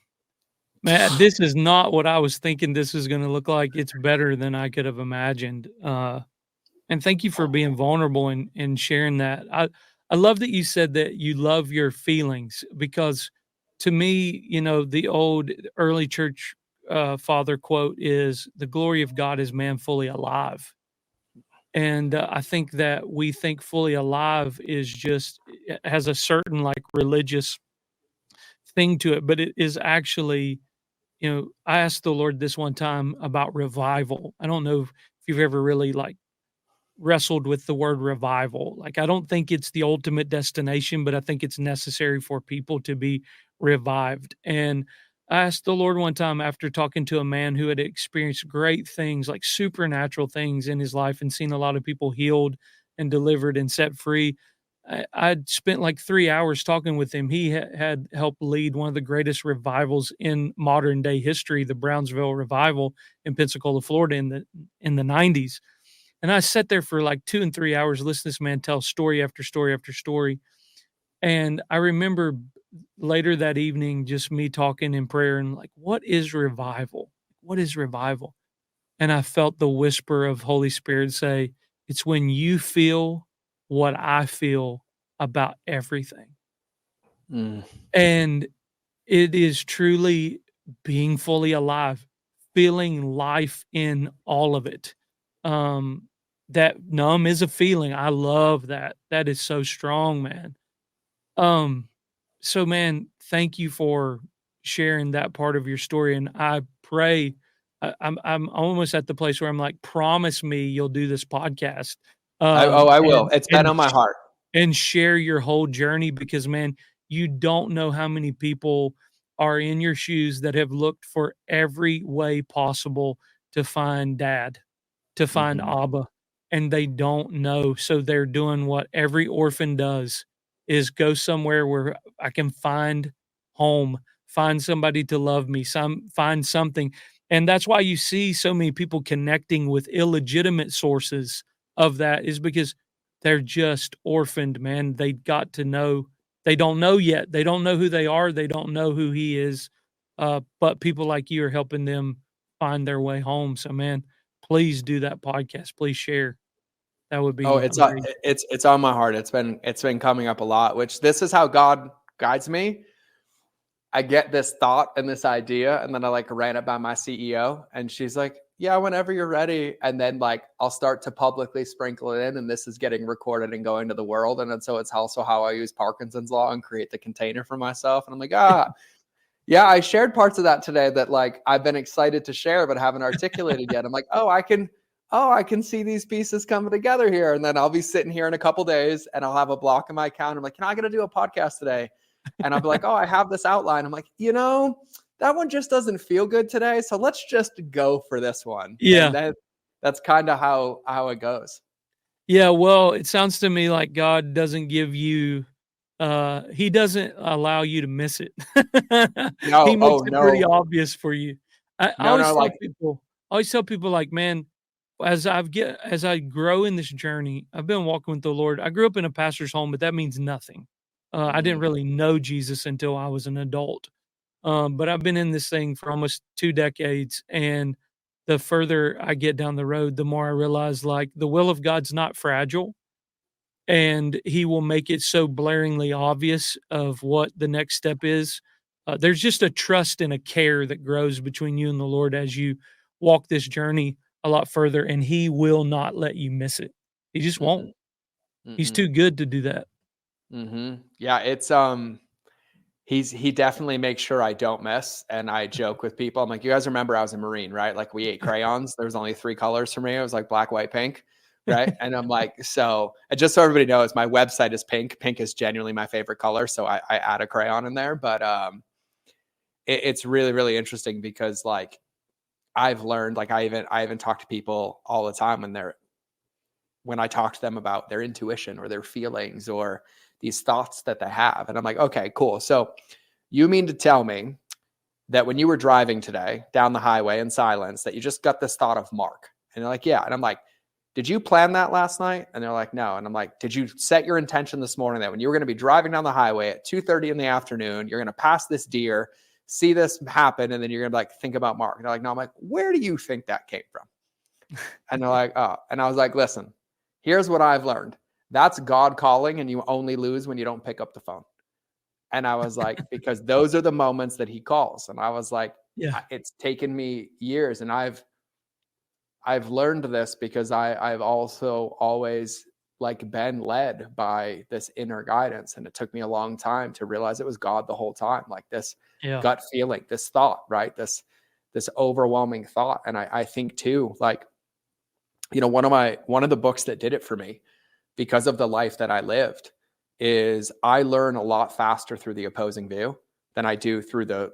Man, this is not what I was thinking this was going to look like. It's better than I could have imagined. And thank you for being vulnerable and sharing that. I love that you said that you love your feelings, because to me, the old early church father quote is, the glory of God is man fully alive. And I think that we think fully alive has a certain like religious thing to it, but it is actually, I asked the Lord this one time about revival. I don't know if you've ever really like wrestled with the word revival. Like, I don't think it's the ultimate destination, but I think it's necessary for people to be revived. And I asked the Lord one time after talking to a man who had experienced great things, like supernatural things in his life, and seen a lot of people healed and delivered and set free. I'd spent like 3 hours talking with him. He had helped lead one of the greatest revivals in modern day history, the Brownsville revival in Pensacola, Florida, in the 90s. And I sat there for like 2 and 3 hours listening to this man tell story after story after story. And I remember later that evening, just me talking in prayer and like, what is revival? What is revival? And I felt the whisper of Holy Spirit say, it's when you feel what I feel about everything. Mm. And it is truly being fully alive, feeling life in all of it. Um, that numb is a feeling. I love that. That is so strong, man. Um, so man, thank you for sharing that part of your story. And I pray I'm almost at the place where I'm like, promise me you'll do this podcast. I will. It's been on my heart. And share your whole journey, because man, you don't know how many people are in your shoes that have looked for every way possible to find dad, to find Mhm. Abba, and they don't know. So they're doing what every orphan does, is go somewhere where I can find home, find somebody to love me, find something. And that's why you see so many people connecting with illegitimate sources of that, is because they're just orphaned, man. They got to know, they don't know yet. They don't know who they are. They don't know who he is. But people like you are helping them find their way home. So man, please do that podcast. Please share. That would Oh, be great. it's on my heart. It's been coming up a lot, which this is how God guides me. I get this thought and this idea, and then I like ran it by my CEO, and she's like, "Yeah, whenever you're ready." And then like I'll start to publicly sprinkle it in, and this is getting recorded and going to the world. And then, so it's also how I use Parkinson's law and create the container for myself. And I'm like, yeah, I shared parts of that today that like I've been excited to share but haven't articulated yet. I'm like, I can see these pieces coming together here. And then I'll be sitting here in a couple days and I'll have a block in my calendar. I'm like, I got to do a podcast today? And I'll be like, I have this outline. I'm like, that one just doesn't feel good today. So let's just go for this one. Yeah. And then that's kind of how it goes. Yeah. Well, it sounds to me like God doesn't give you, he doesn't allow you to miss it. He No, makes oh it pretty no. obvious for you. I No, always no, tell like people, like, man, as I grow in this journey, I've been walking with the Lord. I grew up in a pastor's home, but that means nothing. I didn't mhm, really know Jesus until I was an adult. But I've been in this thing for almost 2 decades, and the further I get down the road, the more I realize like the will of God's not fragile, and He will make it so blaringly obvious of what the next step is. There's just a trust and a care that grows between you and the Lord as you walk this journey a lot further, and He will not let you miss it. He just won't. mm-mm, He's mm-mm, too good to do that. Yeah, it's he definitely makes sure I don't miss. And I joke with people. I'm like, you guys remember I was a Marine, right? Like we ate crayons. There was only 3 colors for me. It was like black, white, pink. Right. And I'm like, so and just so everybody knows, my website is pink. Pink is genuinely my favorite color. So I add a crayon in there. But it's really, really interesting because like I've learned, like I even talk to people all the time when I talk to them about their intuition or their feelings or these thoughts that they have. And I'm like, okay, cool. So you mean to tell me that when you were driving today down the highway in silence, that you just got this thought of Mark? And they're like, yeah. And I'm like, did you plan that last night? And they're like, no. And I'm like, did you set your intention this morning that when you were going to be driving down the highway at 2:30 in the afternoon, you're going to pass this deer, see this happen, and then you're going to like think about Mark? And they're like, no. I'm like, where do you think that came from? And they're like, oh. And I was like, listen, here's what I've learned. That's God calling, and you only lose when you don't pick up the phone. And I was like, because those are the moments that he calls. And I was like, Yeah. it's taken me years. And I've learned this because I've also always like been led by this inner guidance. And it took me a long time to realize it was God the whole time, like this Yeah. gut feeling, this thought, right? This overwhelming thought. And I think too, like one of the books that did it for me, because of the life that I lived, is I learn a lot faster through the opposing view than I do through the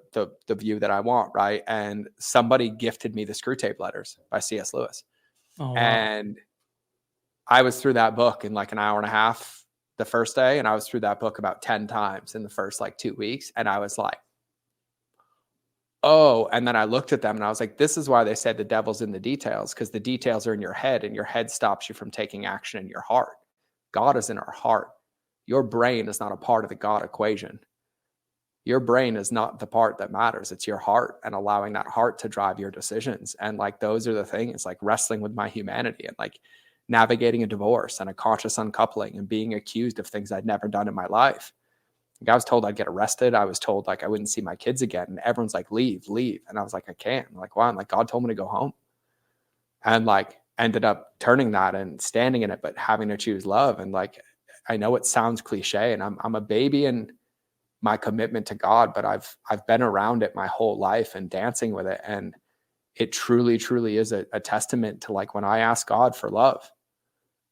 view that I want, right? And somebody gifted me the Screw Tape Letters by C.S. Lewis. Oh, wow. And I was through that book in like an hour and a half the first day, and I was through that book about 10 times in the first like 2 weeks. And I was like, oh, and then I looked at them and I was like, this is why they said the devil's in the details, because the details are in your head, and your head stops you from taking action in your heart. God is in our heart. Your brain is not a part of the God equation. Your brain is not the part that matters. It's your heart, and allowing that heart to drive your decisions. And like, those are the things, like wrestling with my humanity and like navigating a divorce and a conscious uncoupling and being accused of things I'd never done in my life. Like, I was told I'd get arrested. I was told like I wouldn't see my kids again. And everyone's like, leave. And I was like, I can't. I'm like, why? I'm like, God told me to go home. And like, ended up turning that and standing in it, but having to choose love. And like, I know it sounds cliche, and I'm a baby in my commitment to God, but I've been around it my whole life and dancing with it. And it truly, truly is a testament to like, when I ask God for love,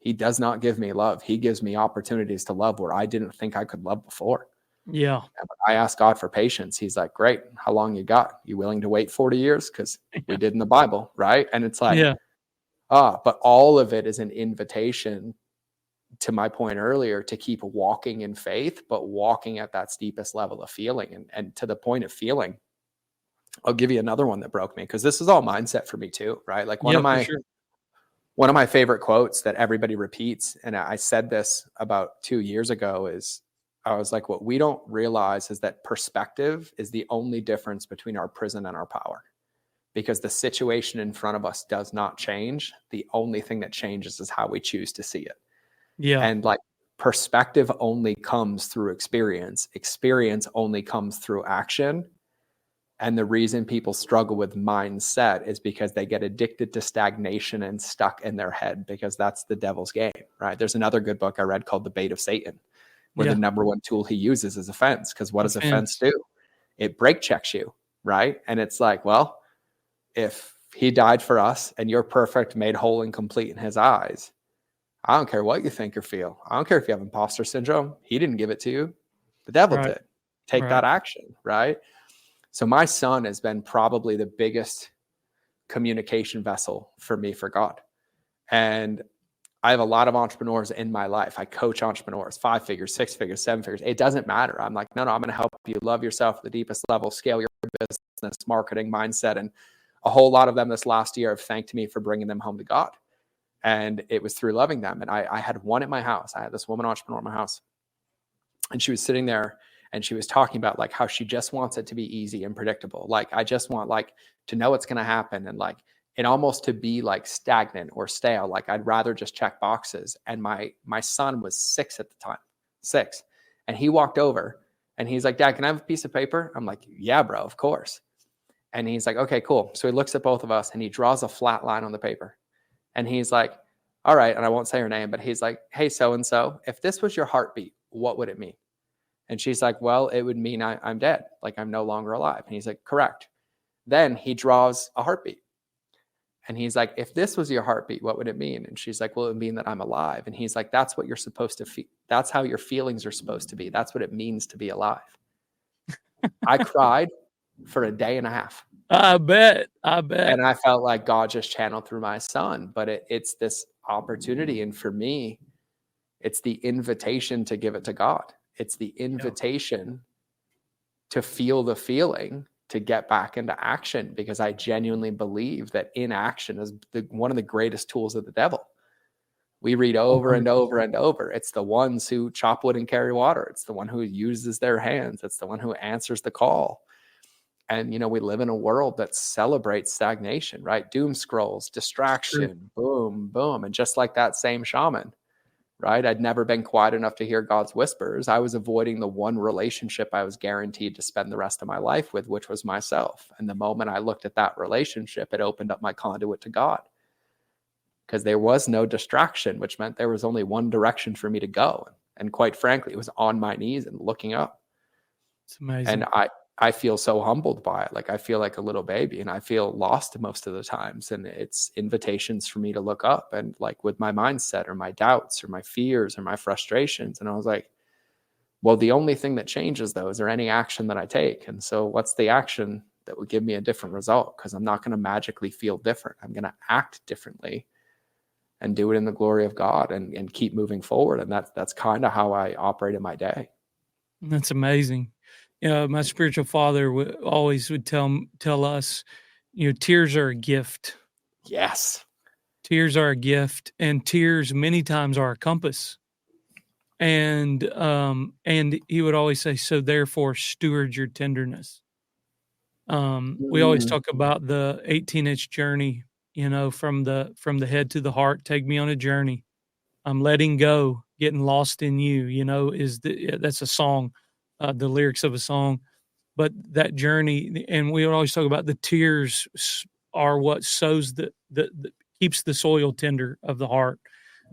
he does not give me love. He gives me opportunities to love where I didn't think I could love before. Yeah. And when I ask God for patience, he's like, great. How long you got? You willing to wait 40 years? Because we did in the Bible, right? And it's like, Yeah. but all of it is an invitation, to my point earlier, to keep walking in faith, but walking at that steepest level of feeling. And to the point of feeling, I'll give you another one that broke me, because this is all mindset for me too, right? Like Yeah, for sure. one of my favorite quotes that everybody repeats, and I said this about 2 years ago, is I was like, what we don't realize is that perspective is the only difference between our prison and our power, because the situation in front of us does not change. The only thing that changes is how we choose to see it. Yeah. And like, perspective only comes through experience. Experience only comes through action. And the reason people struggle with mindset is because they get addicted to stagnation and stuck in their head, because that's the devil's game, right? There's another good book I read called The Bait of Satan, where Yeah. the number one tool he uses is offense. Because what does offense Offense. do? It brake checks you, right? And it's like, well, if he died for us and you're perfect, made whole and complete in his eyes, I don't care what you think or feel. I don't care if you have imposter syndrome. He didn't give it to you. The devil Right. did. Take Right. that action, right? So my son has been probably the biggest communication vessel for me for God. And I have a lot of entrepreneurs in my life. I coach entrepreneurs, 5 figures, 6 figures, 7 figures. It doesn't matter. I'm like, no, I'm going to help you love yourself at the deepest level, scale your business, marketing, mindset. And a whole lot of them this last year have thanked me for bringing them home to God. And it was through loving them. And I had one at my house. I had this woman entrepreneur in my house, and she was sitting there and she was talking about like how she just wants it to be easy and predictable. Like, I just want like to know what's going to happen, and like it almost to be like stagnant or stale. Like, I'd rather just check boxes. And my son was 6 at the time, 6. And he walked over and he's like, Dad, can I have a piece of paper? I'm like, yeah, bro, of course. And he's like, okay, cool. So he looks at both of us and he draws a flat line on the paper. And he's like, all right. And I won't say her name, but he's like, hey, so-and-so, if this was your heartbeat, what would it mean? And she's like, well, it would mean I'm dead. Like, I'm no longer alive. And he's like, correct. Then he draws a heartbeat. And he's like, if this was your heartbeat, what would it mean? And she's like, well, it would mean that I'm alive. And he's like, that's what you're supposed to feel. That's how your feelings are supposed to be. That's what it means to be alive. I cried for a day and a half. I bet. And I felt like God just channeled through my son. But it's this opportunity. And for me, it's the invitation to give it to God. It's the invitation to feel the feeling, to get back into action, because I genuinely believe that inaction is one of the greatest tools of the devil. We read over and over and over. It's the ones who chop wood and carry water. It's the one who uses their hands. It's the one who answers the call. And, we live in a world that celebrates stagnation, right? Doom scrolls, distraction, boom, boom. And just like that same shaman, right? I'd never been quiet enough to hear God's whispers. I was avoiding the one relationship I was guaranteed to spend the rest of my life with, which was myself. And the moment I looked at that relationship, it opened up my conduit to God, because there was no distraction, which meant there was only one direction for me to go. And quite frankly, it was on my knees and looking up. It's amazing. And I feel so humbled by it. Like I feel like a little baby, and I feel lost most of the times. And it's invitations for me to look up and like with my mindset or my doubts or my fears or my frustrations. And I was like, well, the only thing that changes though, is there any action that I take? And so what's the action that would give me a different result? Because I'm not going to magically feel different. I'm going to act differently and do it in the glory of God and keep moving forward. And that's kind of how I operate in my day. That's amazing. My spiritual father always would tell us, tears are a gift. Yes. Tears are a gift, and tears many times are a compass. And he would always say, so therefore steward your tenderness. We always talk about the 18-inch journey, from the head to the heart. Take me on a journey. I'm letting go, getting lost in you, that's a song, the lyrics of a song. But that journey, and we would always talk about the tears are what sows the keeps the soil tender of the heart.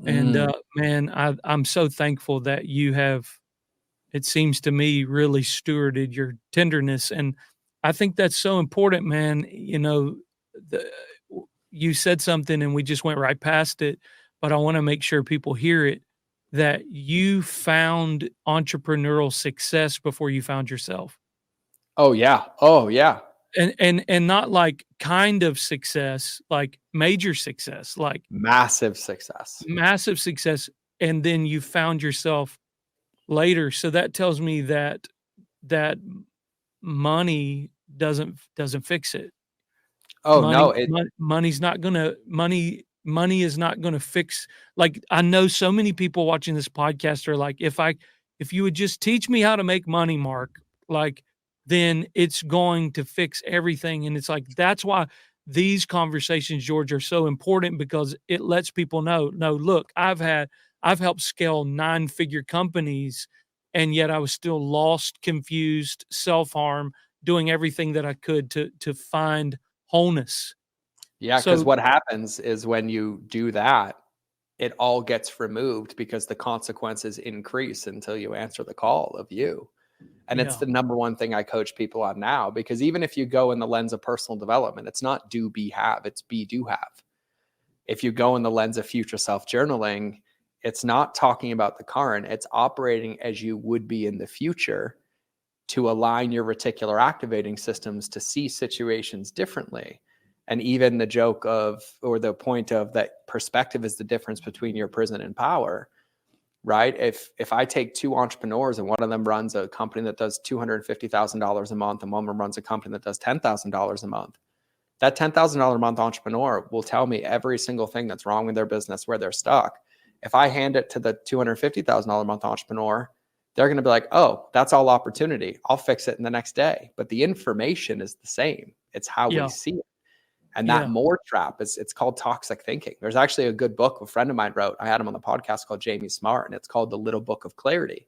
And man, I'm so thankful that you have, it seems to me, really stewarded your tenderness. And I think that's so important, man. The, you said something and we just went right past it, but I want to make sure people hear it, that you found entrepreneurial success before you found yourself. Oh yeah. Oh yeah. And not like kind of success, like major success, like Massive success. massive success. And then you found yourself later. So that tells me that money doesn't fix it. Oh Money no. money's not gonna money is not gonna fix, like, I know so many people watching this podcast are like, if you would just teach me how to make money, Mark, like, then it's going to fix everything. And it's like, that's why these conversations, George, are so important, because it lets people know, no, look, I've helped scale 9-figure companies, and yet I was still lost, confused, self-harm, doing everything that I could to find wholeness. Yeah, because So what happens is when you do that, it all gets removed because the consequences increase until you answer the call of you. And it's yeah, the number one thing I coach people on now, because even if you go in the lens of personal development, it's not do, be, have, it's be, do, have. If you go in the lens of future self journaling, it's not talking about the current, it's operating as you would be in the future to align your reticular activating systems to see situations differently. And even the joke of, or the point of, that perspective is the difference between your prison and power, right? If I take two entrepreneurs and one of them runs a company that does $250,000 a month and one of them runs a company that does $10,000 a month, that $10,000 a month entrepreneur will tell me every single thing that's wrong with their business, where they're stuck. If I hand it to the $250,000 a month entrepreneur, they're going to be like, oh, that's all opportunity. I'll fix it in the next day. But the information is the same. It's how we yeah, see it. And that yeah. more trap it's called toxic thinking. There's actually a good book a friend of mine wrote. I had him on the podcast, called Jamie Smart, and it's called The Little Book of Clarity.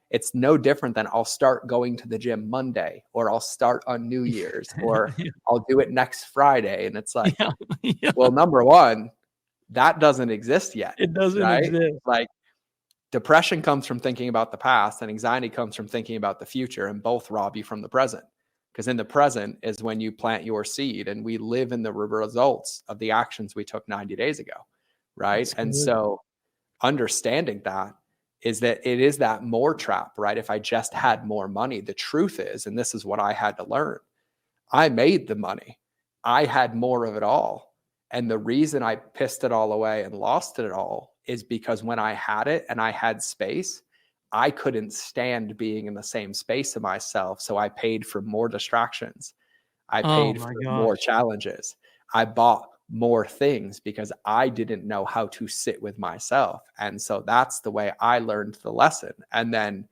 It's no different than I'll start going to the gym Monday, or I'll start on New Year's, or I'll do it next Friday. And it's like, Yeah, yeah. well, number one, that doesn't exist yet, It doesn't right? exist. Like, depression comes from thinking about the past, and anxiety comes from thinking about the future, and both rob you from the present. Because in the present is when you plant your seed, and we live in the results of the actions we took 90 days ago, right? That's And good. so understanding that is that it is that more trap, right? If I just had more money, the truth is, and this is what I had to learn, I made the money. I had more of it all. And the reason I pissed it all away and lost it all is because when I had it and I had space, I couldn't stand being in the same space of myself. So I paid for more distractions. I Oh paid my for more gosh. challenges. I bought more things because I didn't know how to sit with myself. And so that's the way I learned the lesson. And then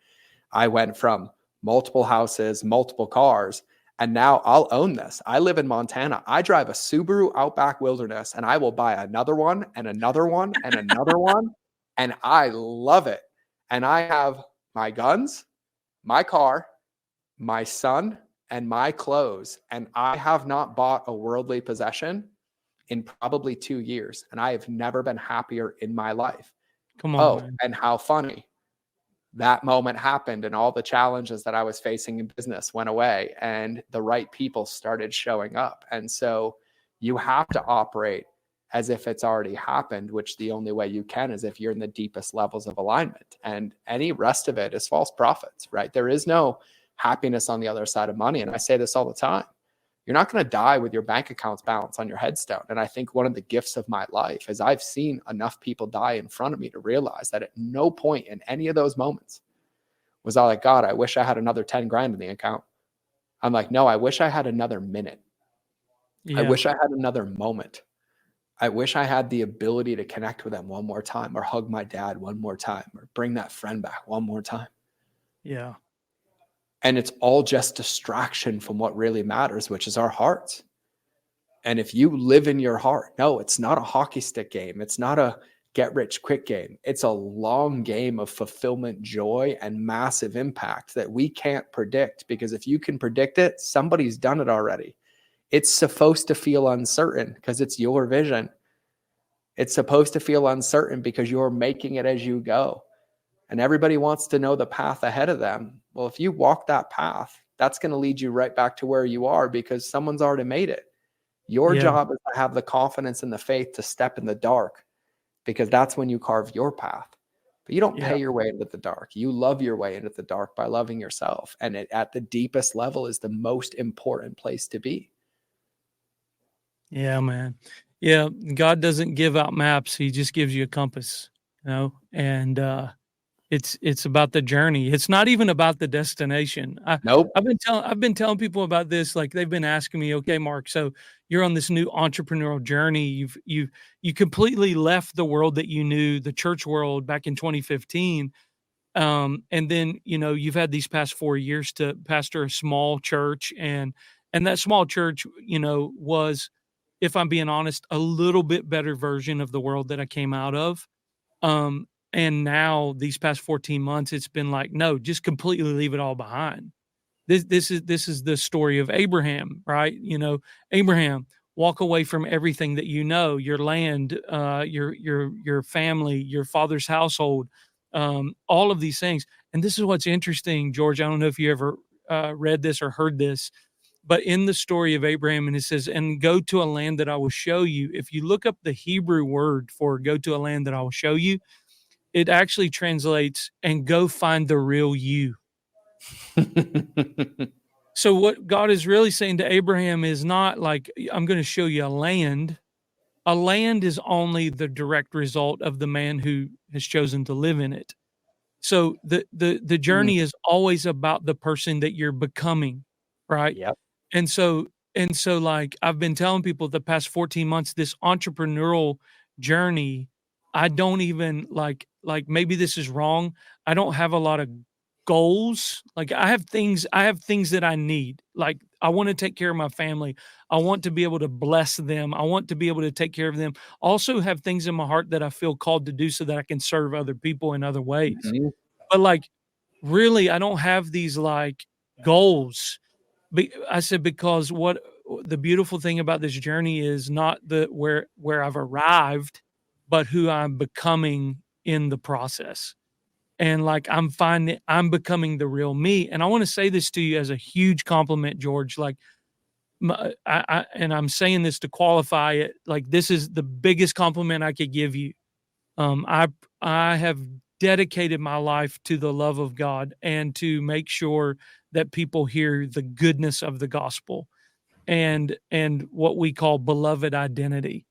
I went from multiple houses, multiple cars, and now I'll own this. I live in Montana. I drive a Subaru Outback Wilderness, and I will buy another one and another one and another one. And I love it. And I have my guns, my car, my son, and my clothes. And I have not bought a worldly possession in probably 2 years. And I have never been happier in my life. Come on, Oh, man. and how funny. that moment happened and all the challenges that I was facing in business went away and the right people started showing up. And so you have to operate as if it's already happened, which the only way you can is if you're in the deepest levels of alignment. And any rest of it is false prophets, right? There is no happiness on the other side of money. And I say this all the time. You're not going to die with your bank account's balance on your headstone. And I think one of the gifts of my life is I've seen enough people die in front of me to realize that at no point in any of those moments was I like, God, I wish I had another 10 grand in the account. I'm like, no, I wish I had another minute. Yeah. I wish I had another moment. I wish I had the ability to connect with them one more time, or hug my dad one more time, or bring that friend back one more time. Yeah. And it's all just distraction from what really matters, which is our hearts. And if you live in your heart, no, it's not a hockey stick game. It's not a get rich quick game. It's a long game of fulfillment, joy, and massive impact that we can't predict, because if you can predict it, somebody's done it already. It's supposed to feel uncertain because it's your vision. It's supposed to feel uncertain because you're making it as you go. And everybody wants to know the path ahead of them. Well, if you walk that path, that's going to lead you right back to where you are because someone's already made it. Your job is to have the confidence and the faith to step in the dark, because that's when you carve your path. But you don't pay your way into the dark. You love your way into the dark by loving yourself. And it, at the deepest level, is the most important place to be. Yeah, man. Yeah, God doesn't give out maps. He just gives you a compass, and it's about the journey. It's not even about the destination. Nope. I've been telling people about this. Like, they've been asking me, okay, Mark, so you're on this new entrepreneurial journey. You completely left the world that you knew, the church world, back in 2015. And then, you've had these past 4 years to pastor a small church, and that small church, was, if I'm being honest, a little bit better version of the world that I came out of. And now these past 14 months, it's been like, no, just completely leave it all behind. This is the story of Abraham, right? Abraham, walk away from everything that your land, your family, your father's household, all of these things. And this is what's interesting, George. I don't know if you ever read this or heard this, but in the story of Abraham, and it says, and go to a land that I will show you. If you look up the Hebrew word for go to a land that I will show you, it actually translates, and go find the real you. So what God is really saying to Abraham is not like, I'm going to show you a land. A land is only the direct result of the man who has chosen to live in it. So the journey is always about the person that you're becoming, right? Yep. And so like, I've been telling people the past 14 months, this entrepreneurial journey, I don't even like maybe this is wrong. I don't have a lot of goals. Like, I have things that I need. Like, I want to take care of my family. I want to be able to bless them. I want to be able to take care of them. Also have things in my heart that I feel called to do so that I can serve other people in other ways. Mm-hmm. But like, really, I don't have these like goals. I said, because what the beautiful thing about this journey is not where I've arrived, but who I'm becoming in the process. And like, I'm finding I'm becoming the real me. And I want to say this to you as a huge compliment, George. Like, and I'm saying this to qualify it. Like, this is the biggest compliment I could give you. I have dedicated my life to the love of God and to make sure that people hear the goodness of the gospel and what we call beloved identity.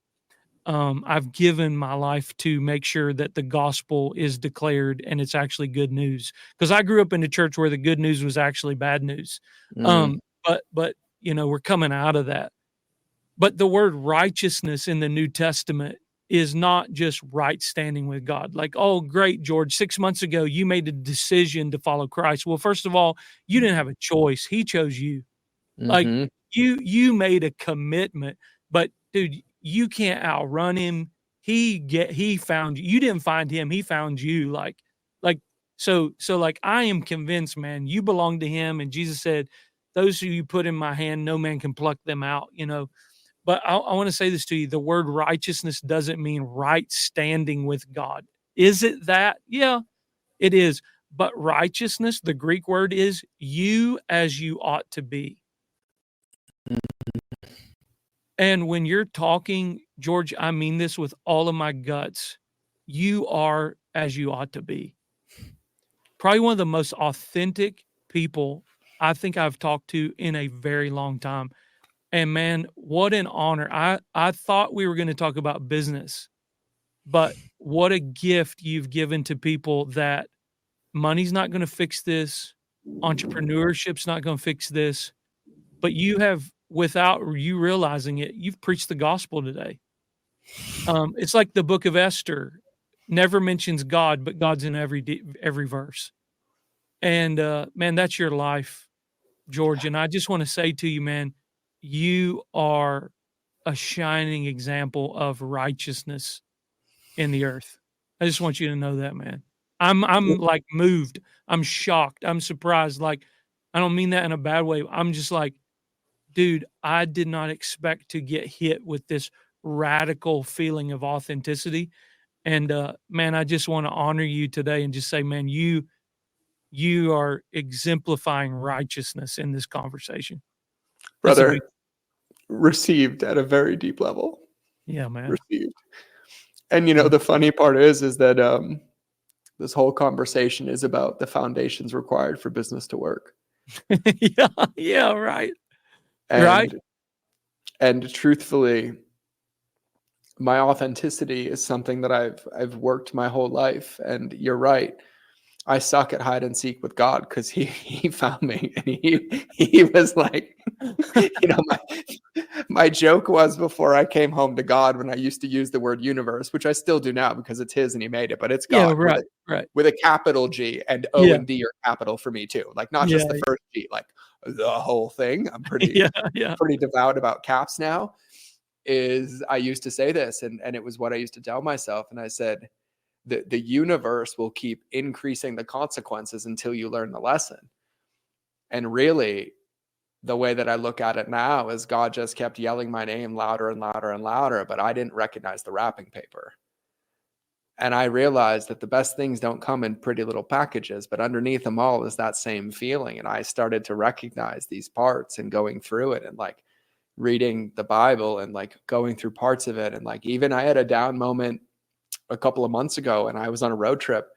I've given my life to make sure that the gospel is declared and it's actually good news. Because I grew up in a church where the good news was actually bad news. But we're coming out of that. But the word righteousness in the New Testament is not just right standing with God. Like, oh, great, George, 6 months ago, you made a decision to follow Christ. Well, first of all, you didn't have a choice. He chose you. Like, you made a commitment, but dude, you can't outrun him. He found you. You didn't find him. He found you. So like, I am convinced, man, you belong to him. And Jesus said, those who you put in my hand, no man can pluck them out, But I want to say this to you. The word righteousness doesn't mean right standing with God. Is it that? Yeah, it is. But righteousness, the Greek word is you as you ought to be. And when you're talking, George, I mean this with all of my guts. You are as you ought to be. Probably one of the most authentic people I think I've talked to in a very long time. And man, what an honor. I thought we were going to talk about business, but what a gift you've given to people that money's not going to fix this. Entrepreneurship's not going to fix this. But you have, without you realizing it, you've preached the gospel today. It's like the book of Esther never mentions God, but God's in every verse. And man, that's your life, George. And I just want to say to you, man, you are a shining example of righteousness in the earth. I just want you to know that, man. I'm like moved. I'm shocked. I'm surprised. Like, I don't mean that in a bad way. I'm just like, dude, I did not expect to get hit with this radical feeling of authenticity. And man, I just want to honor you today and just say, man, you are exemplifying righteousness in this conversation. That's a big, Brother, received at a very deep level. yeah, man. Received. And the funny part is that this whole conversation is about the foundations required for business to work. Yeah, right. And Right. and truthfully, my authenticity is something that I've worked my whole life. And you're right. I suck at hide and seek with God because he found me, and he was like, my joke was before I came home to God, when I used to use the word universe, which I still do now because it's his and he made it, but it's Yeah, God right. with a capital G, and O Yeah. and D are capital for me too. Like not Yeah. just the first G, like the whole thing. I'm pretty Yeah. devout about caps now. I used to say this, and it was what I used to tell myself. And I said, the universe will keep increasing the consequences until you learn the lesson. And really, the way that I look at it now is God just kept yelling my name louder and louder and louder, but I didn't recognize the wrapping paper. And I realized that the best things don't come in pretty little packages, but underneath them all is that same feeling. And I started to recognize these parts, and going through it, and like reading the Bible, and like going through parts of it. And like, even I had a down moment a couple of months ago, and I was on a road trip,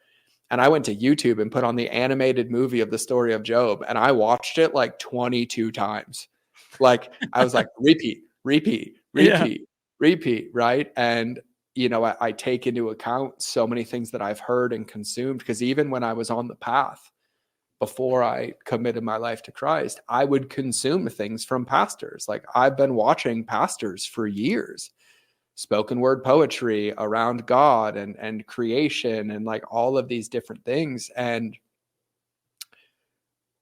and I went to YouTube and put on the animated movie of the story of Job. And I watched it like 22 times. Like I was like, repeat, Yeah. right? And, I take into account so many things that I've heard and consumed, because even when I was on the path before I committed my life to Christ, I would consume things from pastors. Like I've been watching pastors for years, spoken word poetry around God and creation, and like all of these different things. And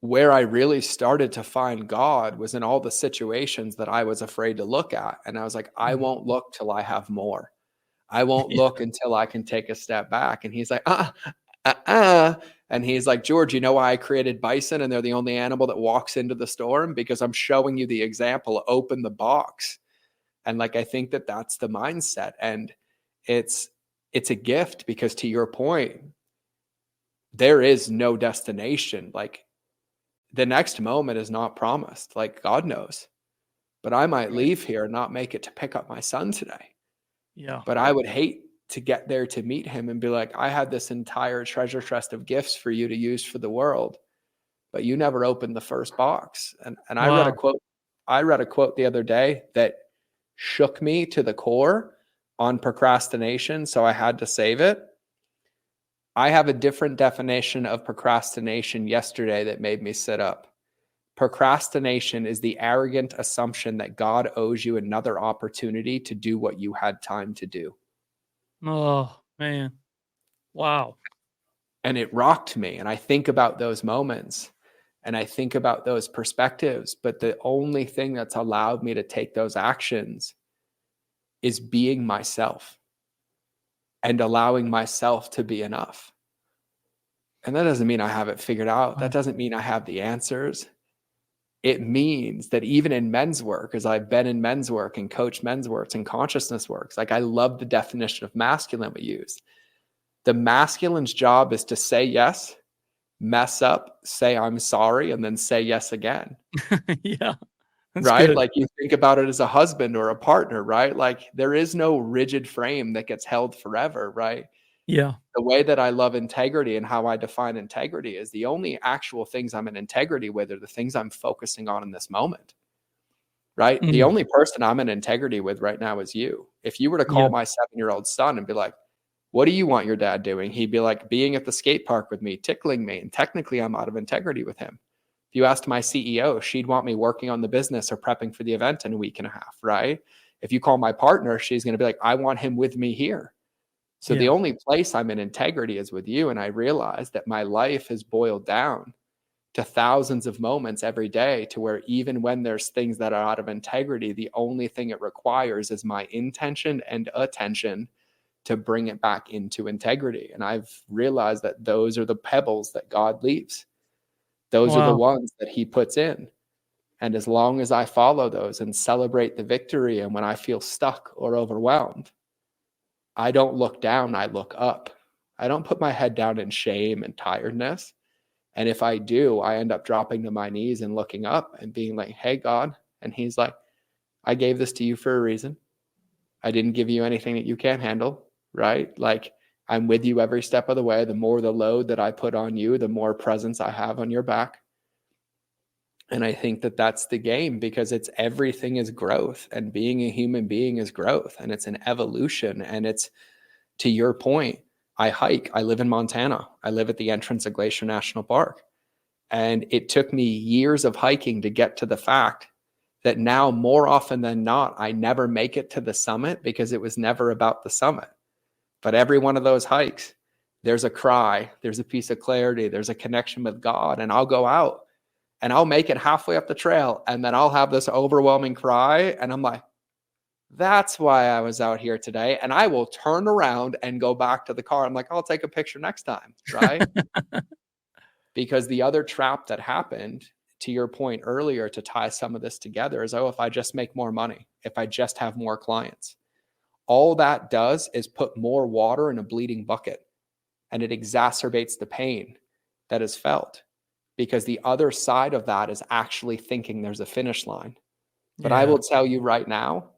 where I really started to find God was in all the situations that I was afraid to look at. And I was like, I won't look till I have more. I won't Yeah. look until I can take a step back. And he's like, And he's like, George, you know why I created bison and they're the only animal that walks into the storm? Because I'm showing you the example. Open the box. And like, I think that that's the mindset. And it's a gift, because to your point, there is no destination. Like the next moment is not promised. Like God knows, but I might leave here and not make it to pick up my son today. Yeah. But I would hate to get there to meet him and be like, I had this entire treasure chest of gifts for you to use for the world, but you never opened the first box. And I read a Wow. quote. I read a quote the other day that shook me to the core on procrastination, so I had to save it. I have a different definition of procrastination yesterday that made me sit up. Procrastination is the arrogant assumption that God owes you another opportunity to do what you had time to do. Oh, man. Wow. And it rocked me. And I think about those moments, and I think about those perspectives. But the only thing that's allowed me to take those actions is being myself and allowing myself to be enough. And that doesn't mean I have it figured out. That doesn't mean I have the answers. It means that even in men's work, as I've been in men's work and coached men's works and consciousness works, like I love the definition of masculine we use. The masculine's job is to say yes mess up, say I'm sorry, and then say yes again. Yeah. That's Right? good. Like you think about it as a husband or a partner, right? Like there is no rigid frame that gets held forever, right? Yeah. The way that I love integrity and how I define integrity is the only actual things I'm in integrity with are the things I'm focusing on in this moment, right? The Mm. only person I'm in integrity with right now is you. If you were to Yeah. call my 7-year-old son and be like, what do you want your dad doing? He'd be like, being at the skate park with me, tickling me. And technically, I'm out of integrity with him. If you asked my CEO, she'd want me working on the business or prepping for the event in a week and a half, right? If you call my partner, she's going to be like, I want him with me here. So the Yeah. only place I'm in integrity is with you. And I realize that my life has boiled down to thousands of moments every day to where even when there's things that are out of integrity, the only thing it requires is my intention and attention to bring it back into integrity. And I've realized that those are the pebbles that God leaves. Those are the Wow. ones that he puts in. And as long as I follow those and celebrate the victory, and when I feel stuck or overwhelmed, I don't look down, I look up. I don't put my head down in shame and tiredness. And if I do, I end up dropping to my knees and looking up and being like, hey, God. And he's like, I gave this to you for a reason. I didn't give you anything that you can't handle, right? Like I'm with you every step of the way. The more the load that I put on you, the more presence I have on your back. And I think that that's the game because it's everything is growth and being a human being is growth and it's an evolution. And it's to your point, I hike. I live in Montana. I live at the entrance of Glacier National Park. And it took me years of hiking to get to the fact that now more often than not, I never make it to the summit because it was never about the summit. But every one of those hikes, there's a cry, there's a piece of clarity, there's a connection with God. And I'll go out and I'll make it halfway up the trail. And then I'll have this overwhelming cry. And I'm like, that's why I was out here today. And I will turn around and go back to the car. I'm like, I'll take a picture next time. Right. Because the other trap that happened, to your point earlier, to tie some of this together is, oh, if I just make more money, if I just have more clients, all that does is put more water in a bleeding bucket and it exacerbates the pain that is felt because the other side of that is actually thinking there's a finish line. But I Yeah. will tell you right now,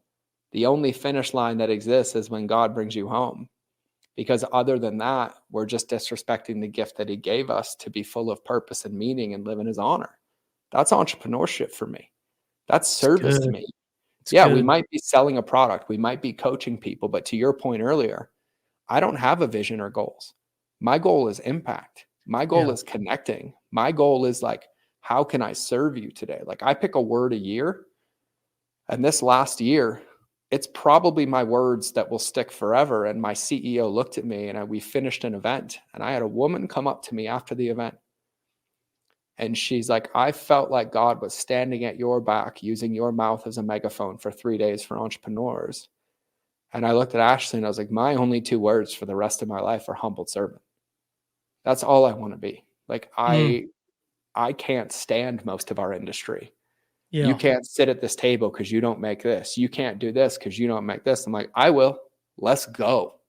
the only finish line that exists is when God brings you home. Because other than that, we're just disrespecting the gift that he gave us to be full of purpose and meaning and live in his honor. That's entrepreneurship for me. That's It's service to good. me. It's Yeah, we good. might be selling a product. We might be coaching people. But to your point earlier, I don't have a vision or goals. My goal is impact. My goal Yeah. is connecting. My goal is like, how can I serve you today? Like I pick a word a year. And this last year, it's probably my words that will stick forever. And my CEO looked at me and we finished an event. And I had a woman come up to me after the event. And she's like, I felt like God was standing at your back, using your mouth as a megaphone for 3 days for entrepreneurs. And I looked at Ashley and I was like, my only 2 words for the rest of my life are humbled servant. That's all I want to be. Like Mm. I can't stand most of our industry. You Yeah. can't sit at this table because you don't make this. You can't do this because you don't make this. I'm like, I will. Let's go.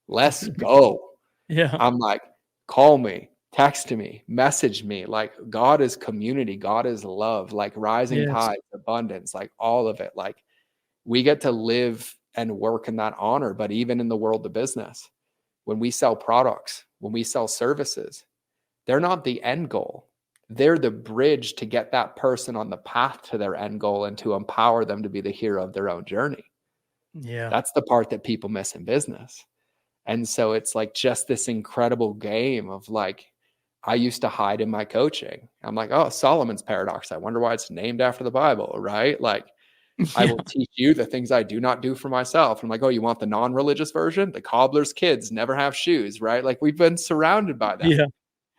Let's go. Yeah. I'm like, call me, text me, message me. Like, God is community. God is love, like rising Yes. tides, abundance, like all of it. Like, we get to live and work in that honor. But even in the world of business, when we sell products, when we sell services, they're not the end goal. They're the bridge to get that person on the path to their end goal and to empower them to be the hero of their own journey. Yeah. That's the part that people miss in business. And so it's like just this incredible game of like, I used to hide in my coaching. I'm like, oh, Solomon's paradox. I wonder why it's named after the Bible, right? Like, I Yeah. will teach you the things I do not do for myself. I'm like, oh, you want the non-religious version? The cobbler's kids never have shoes, right? Like, we've been surrounded by that. Yeah.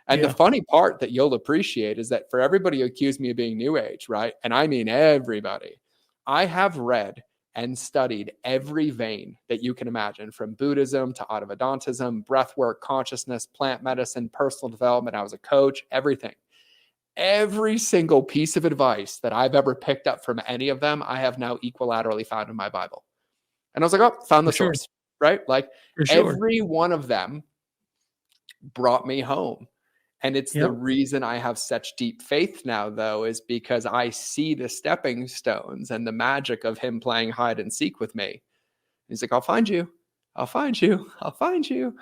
And the Yeah. funny part that you'll appreciate is that for everybody who accused me of being new age, right? And I mean everybody, I have read and studied every vein that you can imagine, from Buddhism to autovedontism, breathwork, consciousness, plant medicine, personal development. I was a coach, everything. Every single piece of advice that I've ever picked up from any of them, I have now equilaterally found in my Bible. And I was like, oh, found For the sure. source, right? Like For sure. every one of them brought me home. And it's the Yep. reason I have such deep faith now, though, is because I see the stepping stones and the magic of him playing hide and seek with me. He's like, I'll find you. I'll find you. I'll find you.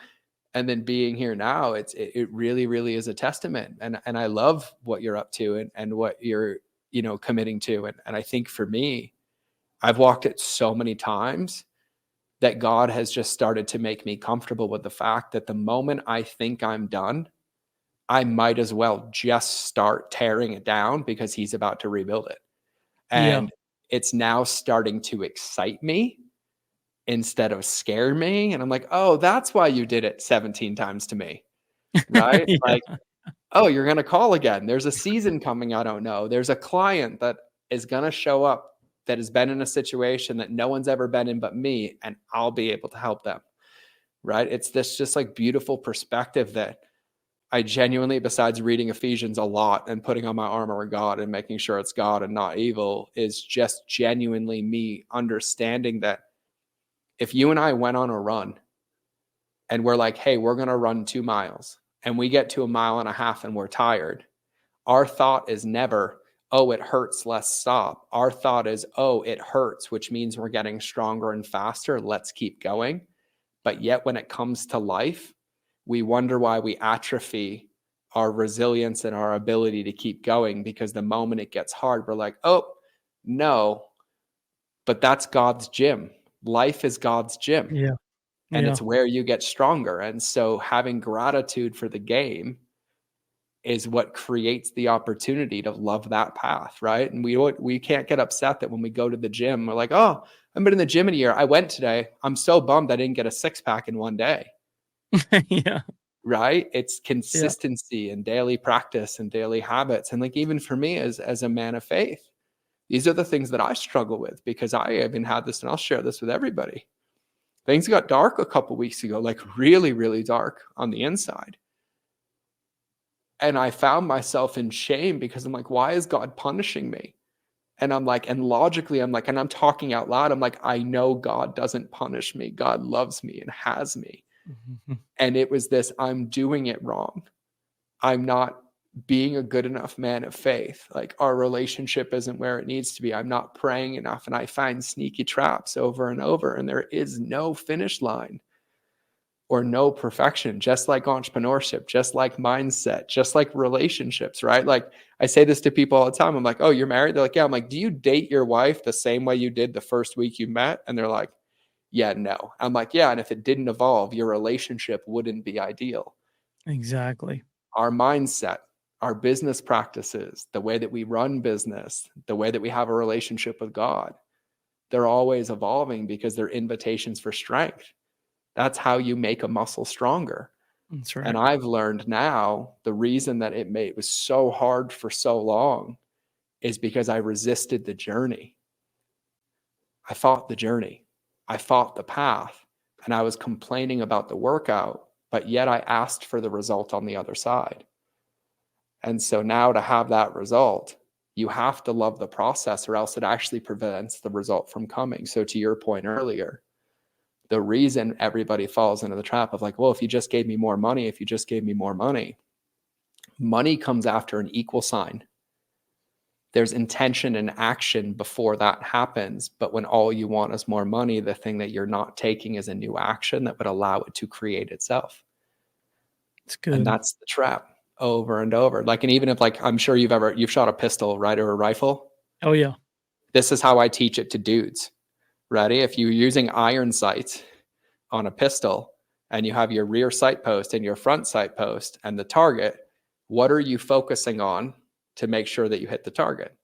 And then being here now, it really, really is a testament. And I love what you're up to and what you're, committing to. And I think for me, I've walked it so many times that God has just started to make me comfortable with the fact that the moment I think I'm done, I might as well just start tearing it down because he's about to rebuild it. Yeah. And it's now starting to excite me instead of scare me. And I'm like, oh, that's why you did it 17 times to me. Right? Yeah. Like, oh, you're going to call again. There's a season coming. I don't know. There's a client that is going to show up that has been in a situation that no one's ever been in but me, and I'll be able to help them. Right? It's this just like beautiful perspective that I genuinely, besides reading Ephesians a lot and putting on my armor of God and making sure it's God and not evil, is just genuinely me understanding that if you and I went on a run and we're like, hey, we're going to run 2 miles and we get to 1.5 miles and we're tired, our thought is never, oh, it hurts, let's stop. Our thought is, oh, it hurts, which means we're getting stronger and faster. Let's keep going. But yet when it comes to life, we wonder why we atrophy our resilience and our ability to keep going, because the moment it gets hard, we're like, oh, no, but that's God's gym. Life is God's gym. Yeah. And Yeah. it's where you get stronger. And so having gratitude for the game is what creates the opportunity to love that path, right? And we can't get upset that when we go to the gym, we're like, oh, I've been in the gym in a year. I went today. I'm so bummed I didn't get a 6-pack in one day. Yeah. Right? It's Yeah. consistency and daily practice and daily habits. And like, even for me as a man of faith, these are the things that I struggle with, because I even had this, and I'll share this with everybody. Things got dark a couple weeks ago, like really, really dark on the inside. And I found myself in shame because I'm like, why is God punishing me? And I'm like, and logically, I'm like, and I'm talking out loud. I'm like, I know God doesn't punish me. God loves me and has me. Mhm. And it was this, I'm doing it wrong. I'm not being a good enough man of faith. Like, our relationship isn't where it needs to be. I'm not praying enough. And I find sneaky traps over and over. And there is no finish line or no perfection, just like entrepreneurship, just like mindset, just like relationships, right? Like, I say this to people all the time. I'm like, oh, you're married? They're like, yeah. I'm like, do you date your wife the same way you did the first week you met? And they're like, yeah, no. I'm like, yeah. And if it didn't evolve, your relationship wouldn't be ideal. Exactly. Our mindset, our business practices, the way that we run business, the way that we have a relationship with God, they're always evolving because they're invitations for strength. That's how you make a muscle stronger. That's And right. I've learned now the reason that it was so hard for so long is because I resisted the journey. I fought the journey. I fought the path, and I was complaining about the workout, but yet I asked for the result on the other side. And so now, to have that result, you have to love the process, or else it actually prevents the result from coming. So to your point earlier, the reason everybody falls into the trap of like, well, if you just gave me more money, if you just gave me more money, money comes after an equal sign. There's intention and action before that happens. But when all you want is more money, the thing that you're not taking is a new action that would allow it to create itself. It's And good. that's the trap over and over. Like, and even if, like, I'm sure you've shot a pistol, right? Or a rifle. Oh yeah. This is how I teach it to dudes. Ready? If you're using iron sights on a pistol and you have your rear sight post and your front sight post and the target, what are you focusing on to make sure that you hit the target?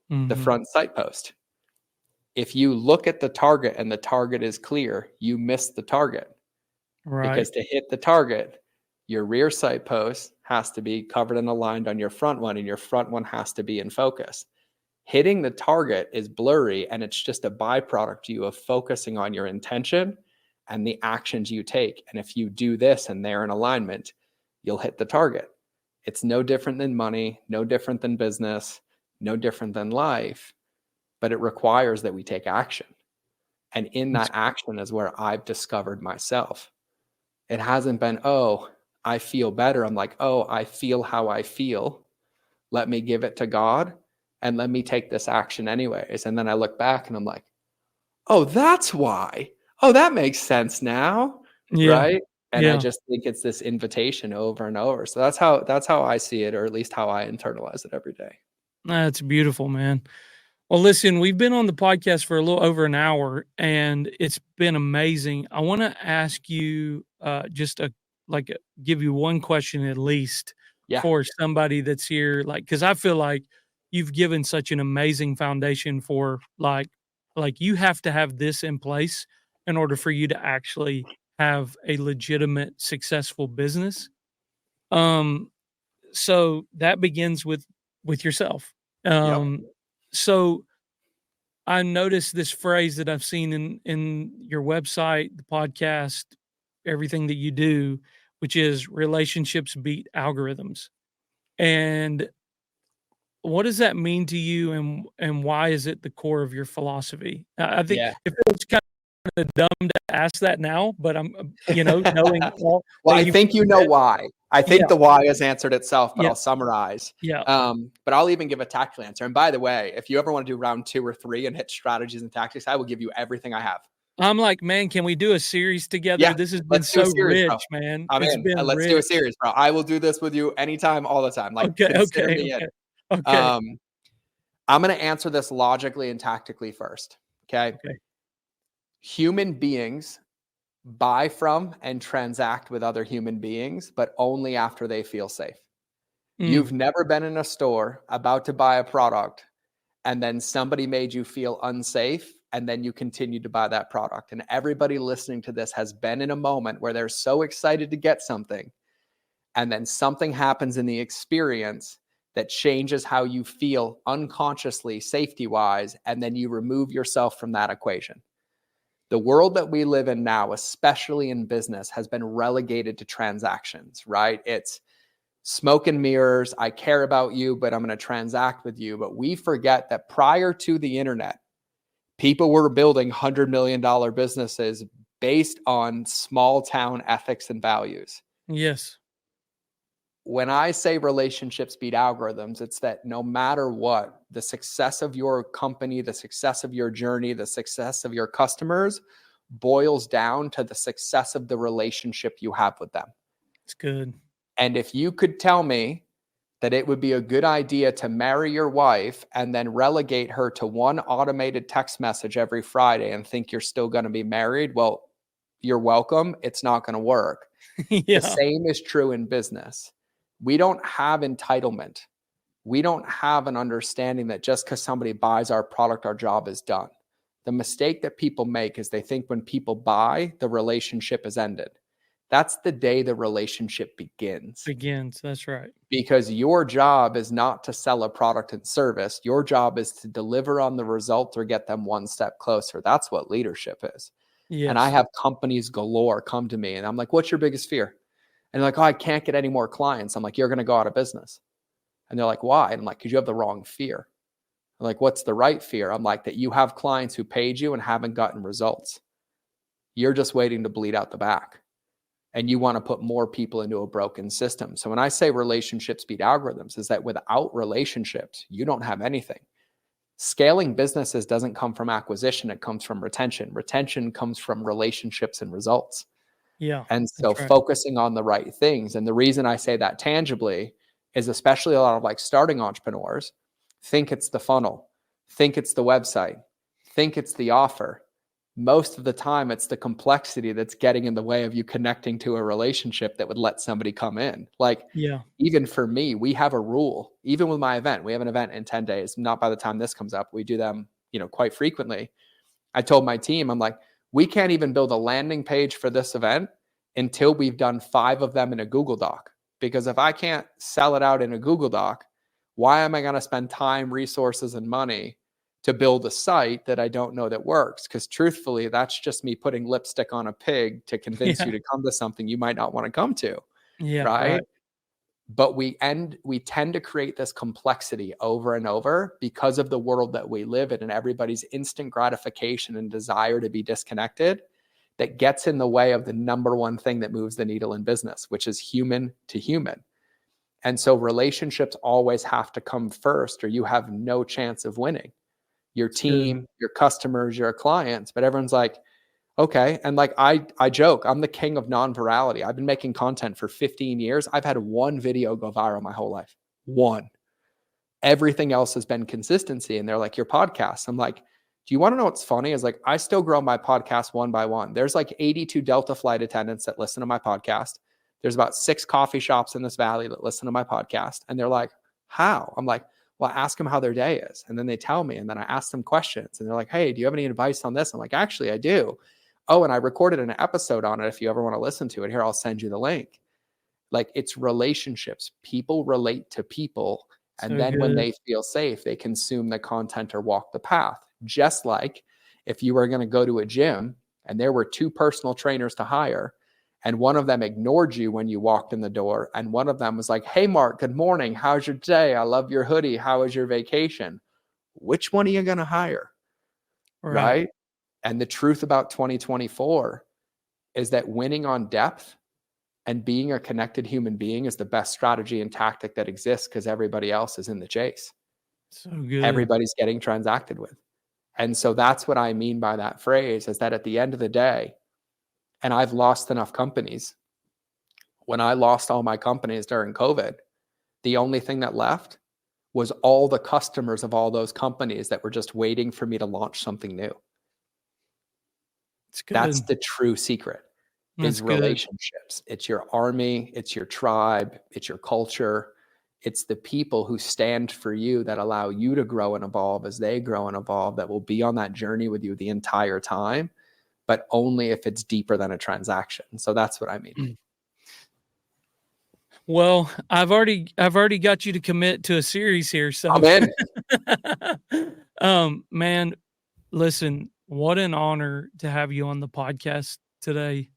The Mhm. front sight post. If you look at the target and the target is clear, you miss the target. Right. Because to hit the target, your rear sight post has to be covered and aligned on your front one, and your front one has to be in focus. Hitting the target is blurry, and it's just a byproduct to you of focusing on your intention and the actions you take. And if you do this and they're in alignment, you'll hit the target. It's no different than money, no different than business, no different than life, but it requires that we take action. And in It's that action is where I've discovered myself. It hasn't been, oh, I feel better. I'm like, oh, I feel how I feel. Let me give it to God and let me take this action anyways. And then I look back and I'm like, oh, that's why. Oh, that makes sense now. Yeah. Right. And I Yeah. just think it's this invitation over and over. So that's how I see it, or at least how I internalize it every day. That's beautiful, man. Well, listen, we've been on the podcast for a little over an hour and it's been amazing. I want to ask you just give you one question at least Yeah. for somebody that's here, like, because I feel like you've given such an amazing foundation for like you have to have this in place in order for you to actually have a legitimate, successful business. Um, so that begins with yourself. Yep. So I noticed this phrase that I've seen in your website, the podcast, everything that you do, which is relationships beat algorithms. And what does that mean to you, and why is it the core of your philosophy? I think Yeah. it feels kind of dumb to ask that now, but I'm knowing all Well, that I you've think you know said. why. I Yeah, think the why has answered itself, but yeah, I'll summarize. yeah. But I'll even give a tactical answer. And by the way, if you ever want to do round 2 or 3 and hit strategies and tactics, I will give you everything I have. I'm like, man, can we do a series together? Yeah, This has been let's do a so series, bro. rich, man. I'm It's in. been Let's do a rich. series, bro. I will do this with you anytime, all the time. Like, Okay, consider okay, me in. okay, okay, Um, I'm going to answer this logically and tactically first. Okay. okay. Human beings buy from and transact with other human beings, but only after they feel safe. Mm, You've never been in a store about to buy a product and then somebody made you feel unsafe and then you continue to buy that product. And everybody listening to this has been in a moment where they're so excited to get something and then something happens in the experience that changes how you feel unconsciously, safety wise, and then you remove yourself from that equation. The world that we live in now, especially in business, has been relegated to transactions, right? It's smoke and mirrors. I care about you, but I'm going to transact with you. But we forget that prior to the internet, people were building $100 million businesses based on small town ethics and values. yes, When I say relationships beat algorithms, it's that no matter what, the success of your company, the success of your journey, the success of your customers boils down to the success of the relationship you have with them. it's good. And if you could tell me that it would be a good idea to marry your wife and then relegate her to one automated text message every Friday and think you're still going to be married, well, you're welcome. It's not going to work. The Yeah, same is true in business. We don't have entitlement. We don't have an understanding that just because somebody buys our product, our job is done. The mistake that people make is they think when people buy, the relationship is ended. That's the day the relationship begins. begins. That's right. Because your job is not to sell a product and service. Your job is to deliver on the result or get them one step closer. That's what leadership is. And I Yes. have companies galore come to me and I'm like, what's your biggest fear? And they're like, oh, I can't get any more clients. I'm like, you're going to go out of business. And they're like, why? And I'm like, because you have the wrong fear. I'm like, what's the right fear? I'm like, that you have clients who paid you and haven't gotten results. You're just waiting to bleed out the back. And you want to put more people into a broken system. So when I say relationships beat algorithms, is that without relationships, you don't have anything. Scaling businesses doesn't come from acquisition. It comes from retention. Retention comes from relationships and results. Yeah, And so that's right. focusing on the right things. And the reason I say that tangibly is especially a lot of like starting entrepreneurs think it's the funnel, think it's the website, think it's the offer. Most of the time, it's the complexity that's getting in the way of you connecting to a relationship that would let somebody come in. Like, Yeah. even for me, we have a rule, even with my event, we have an event in 10 days, not by the time this comes up. We do them, quite frequently. I told my team, I'm like, we can't even build a landing page for this event until we've done 5 of them in a Google Doc. Because if I can't sell it out in a Google Doc, why am I going to spend time, resources, and money to build a site that I don't know that works? Because truthfully, that's just me putting lipstick on a pig to convince Yeah. you to come to something you might not want to come to, Yeah. right? Right. But we tend to create this complexity over and over because of the world that we live in and everybody's instant gratification and desire to be disconnected. that gets in the way of the number one thing that moves the needle in business, which is human to human. And so relationships always have to come first, or you have no chance of winning. Your team, your customers, your clients, but everyone's like, okay. And like I joke, I'm the king of non-virality. I've been making content for 15 years. I've had one video go viral my whole life. One. Everything else has been consistency. And they're like, your podcast. I'm like, do you want to know what's funny? Is like, I still grow my podcast one by one. There's like 82 Delta flight attendants that listen to my podcast. There's about 6 coffee shops in this valley that listen to my podcast. And they're like, how? I'm like, well, ask them how their day is. And then they tell me, and then I ask them questions, and they're like, hey, do you have any advice on this? I'm like, actually, I do. Oh, and I recorded an episode on it. If you ever want to listen to it, here, I'll send you the link. Like, it's relationships. People relate to people. And then when they feel safe, they consume the content or walk the path. Just like if you were going to go to a gym and there were 2 personal trainers to hire, and one of them ignored you when you walked in the door, and one of them was like, hey, Mark, good morning. How's your day? I love your hoodie. How was your vacation? Which one are you going to hire? Right? And the truth about 2024 is that winning on depth and being a connected human being is the best strategy and tactic that exists, because everybody else is in the chase. So good. Everybody's getting transacted with. And so that's what I mean by that phrase, is that at the end of the day, and I've lost enough companies. When I lost all my companies during COVID, the only thing that left was all the customers of all those companies that were just waiting for me to launch something new. That's the true secret. Is relationships. It's your army, it's your tribe, it's your culture. It's the people who stand for you, that allow you to grow and evolve as they grow and evolve, that will be on that journey with you the entire time, but only if it's deeper than a transaction. So that's what I mean. Well, I've already got you to commit to a series here. So I'm in. Man, listen, what an honor to have you on the podcast today.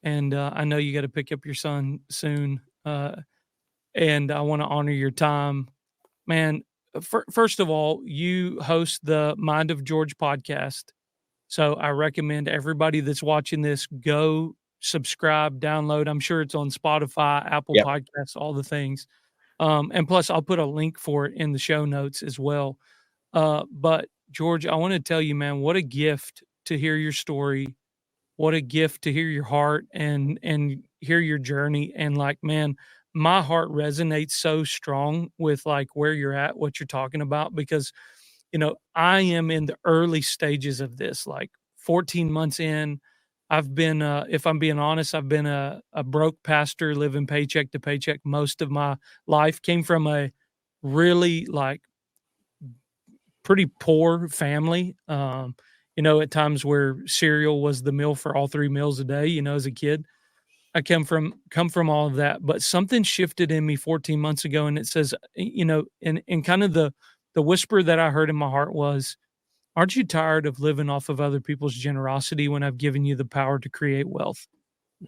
And I know you got to pick up your son soon. And I want to honor your time. Man, first of all, you host the Mind of George podcast. So I recommend everybody that's watching this, go subscribe, download. I'm sure it's on Spotify, Apple Podcasts, all the things. And plus, I'll put a link for it in the show notes as well. But George, I want to tell you, man, what a gift to hear your story. What a gift to hear your heart and hear your journey. And like, man, my heart resonates so strong with like where you're at, what you're talking about, because, you know, I am in the early stages of this, like 14 months in. I've been, if I'm being honest, I've been a broke pastor living paycheck to paycheck most of my life. Came from a really like pretty poor family. You know, at times where cereal was the meal for all 3 meals a day, you know, as a kid. I come from all of that, but something shifted in me 14 months ago, and it says, you know, and kind of the whisper that I heard in my heart was, aren't you tired of living off of other people's generosity when I've given you the power to create wealth?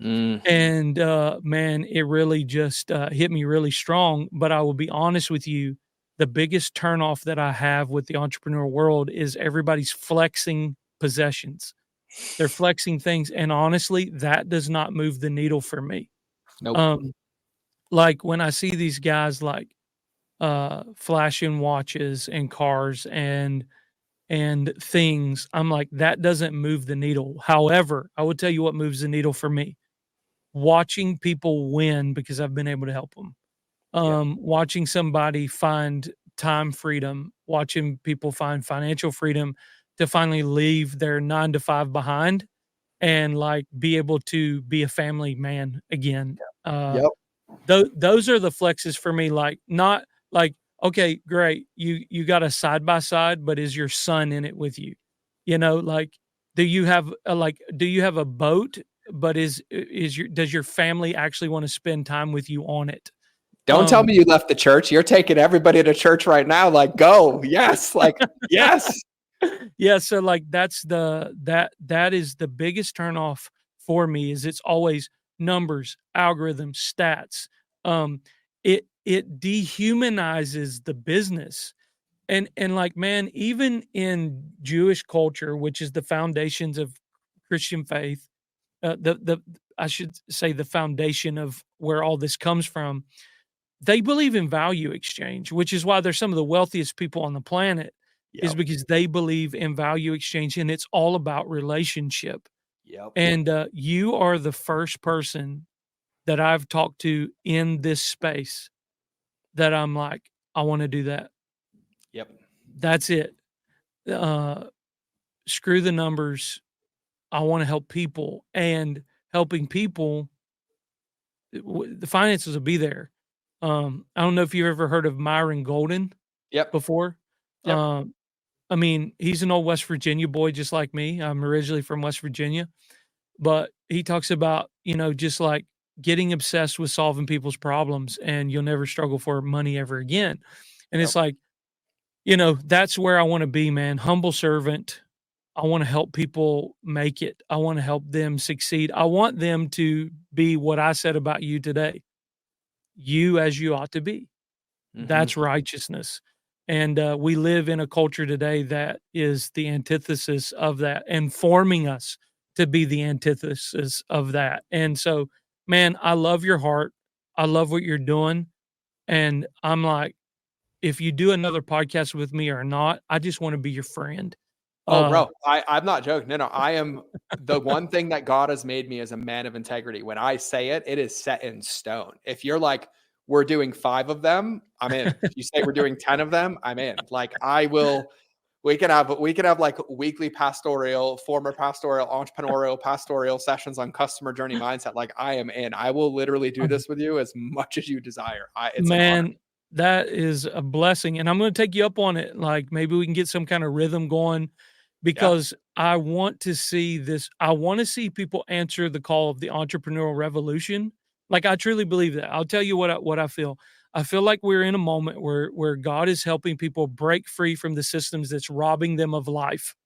And man, it really just hit me really strong. But I will be honest with you, the biggest turnoff that I have with the entrepreneur world is everybody's flexing possessions. They're flexing things. And honestly, that does not move the needle for me. Nope. Like when I see these guys like flashing watches and cars and things, I'm like, that doesn't move the needle. However, I would tell you what moves the needle for me. Watching people win because I've been able to help them. Watching somebody find time freedom, watching people find financial freedom to finally leave their 9 to 5 behind and like be able to be a family man again. Those are the flexes for me. Like, not like, okay, great. You got a side by side, but is your son in it with you? You know, like, do you have a boat, but does your family actually want to spend time with you on it? Don't tell me you left the church. You're taking everybody to church right now. Like, go. Yes. Like, yes. Yeah. So like, that is the biggest turnoff for me, is it's always numbers, algorithms, stats. It dehumanizes the business. And like, man, even in Jewish culture, which is the foundations of Christian faith, I should say the foundation of where all this comes from. They believe in value exchange, which is why they're some of the wealthiest people on the planet, is Yep. because they believe in value exchange, and it's all about relationship. Yep. And you are the first person that I've talked to in this space that I'm like, I want to do that. Yep. That's it. Uh, Screw the numbers. I want to help people, and helping people, the finances will be there. I don't know if you've ever heard of Myron Golden Yep. before. Yep. I mean, he's an old West Virginia boy just like me. I'm originally from West Virginia, but he talks about, just like getting obsessed with solving people's problems and you'll never struggle for money ever again. And Yep. it's like, that's where I want to be, man. Humble servant. I want to help people make it. I want to help them succeed. I want them to be what I said about you today. You as you ought to be. Mhm. That's righteousness. And we live in a culture today that is the antithesis of that and forming us to be the antithesis of that. And so, man, I love your heart. I love what you're doing. And I'm like, if you do another podcast with me or not, I just want to be your friend. Oh, Uh, bro, I'm not joking. No, I am the one thing that God has made me as a man of integrity. When I say it, it is set in stone. If you're like, we're doing 5 of them, I'm in. If you say we're doing 10 of them, I'm in. Like I will, we can have like weekly pastoral, former pastoral, entrepreneurial, pastoral sessions on customer journey mindset. Like I am in. I will literally do this with you as much as you desire. It's an honor. Man, that is a blessing, and I'm gonna take you up on it, like, maybe we can get some kinda rhythm going Yeah. because I want to see this. I wanna see people answer the call of the entrepreneurial revolution. Like, I truly believe that. I'll tell you what I feel. I feel like we're in a moment where God is helping people break free from the systems that's robbing them of life.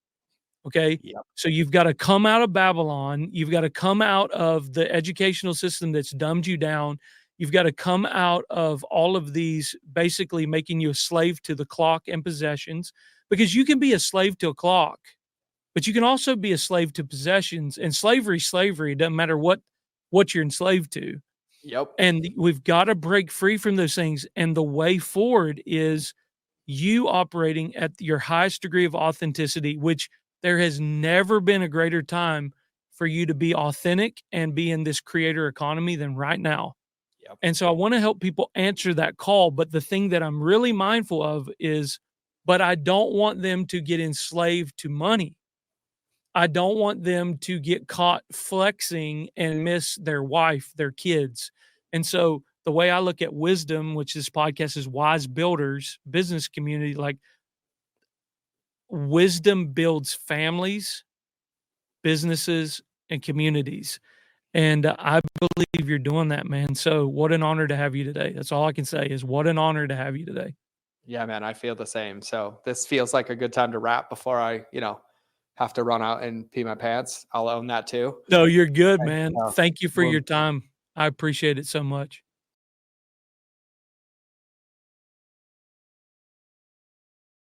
Okay. Yep. So you've got to come out of Babylon. You've got to come out of the educational system that's dumbed you down. You've got to come out of all of these basically making you a slave to the clock and possessions, because you can be a slave to a clock, but you can also be a slave to possessions, and slavery. It doesn't matter what you're enslaved to. Yep. And we've got to break free from those things. And the way forward is you operating at your highest degree of authenticity, which there has never been a greater time for you to be authentic and be in this creator economy than right now. Yep. And so I want to help people answer that call. But the thing that I'm really mindful of is, but I don't want them to get enslaved to money. I don't want them to get caught flexing and miss their wife, their kids. And so the way I look at wisdom, which this podcast is Wise Builders Business Community, like wisdom builds families, businesses, and communities. And I believe you're doing that, man. So what an honor to have you today. That's all I can say is what an honor to have you today. Yeah, man, I feel the same. So this feels like a good time to wrap before I, have to run out and pee my pants. I'll own that too. No, you're good, And, man. Thank you for we'll your time. I appreciate it so much.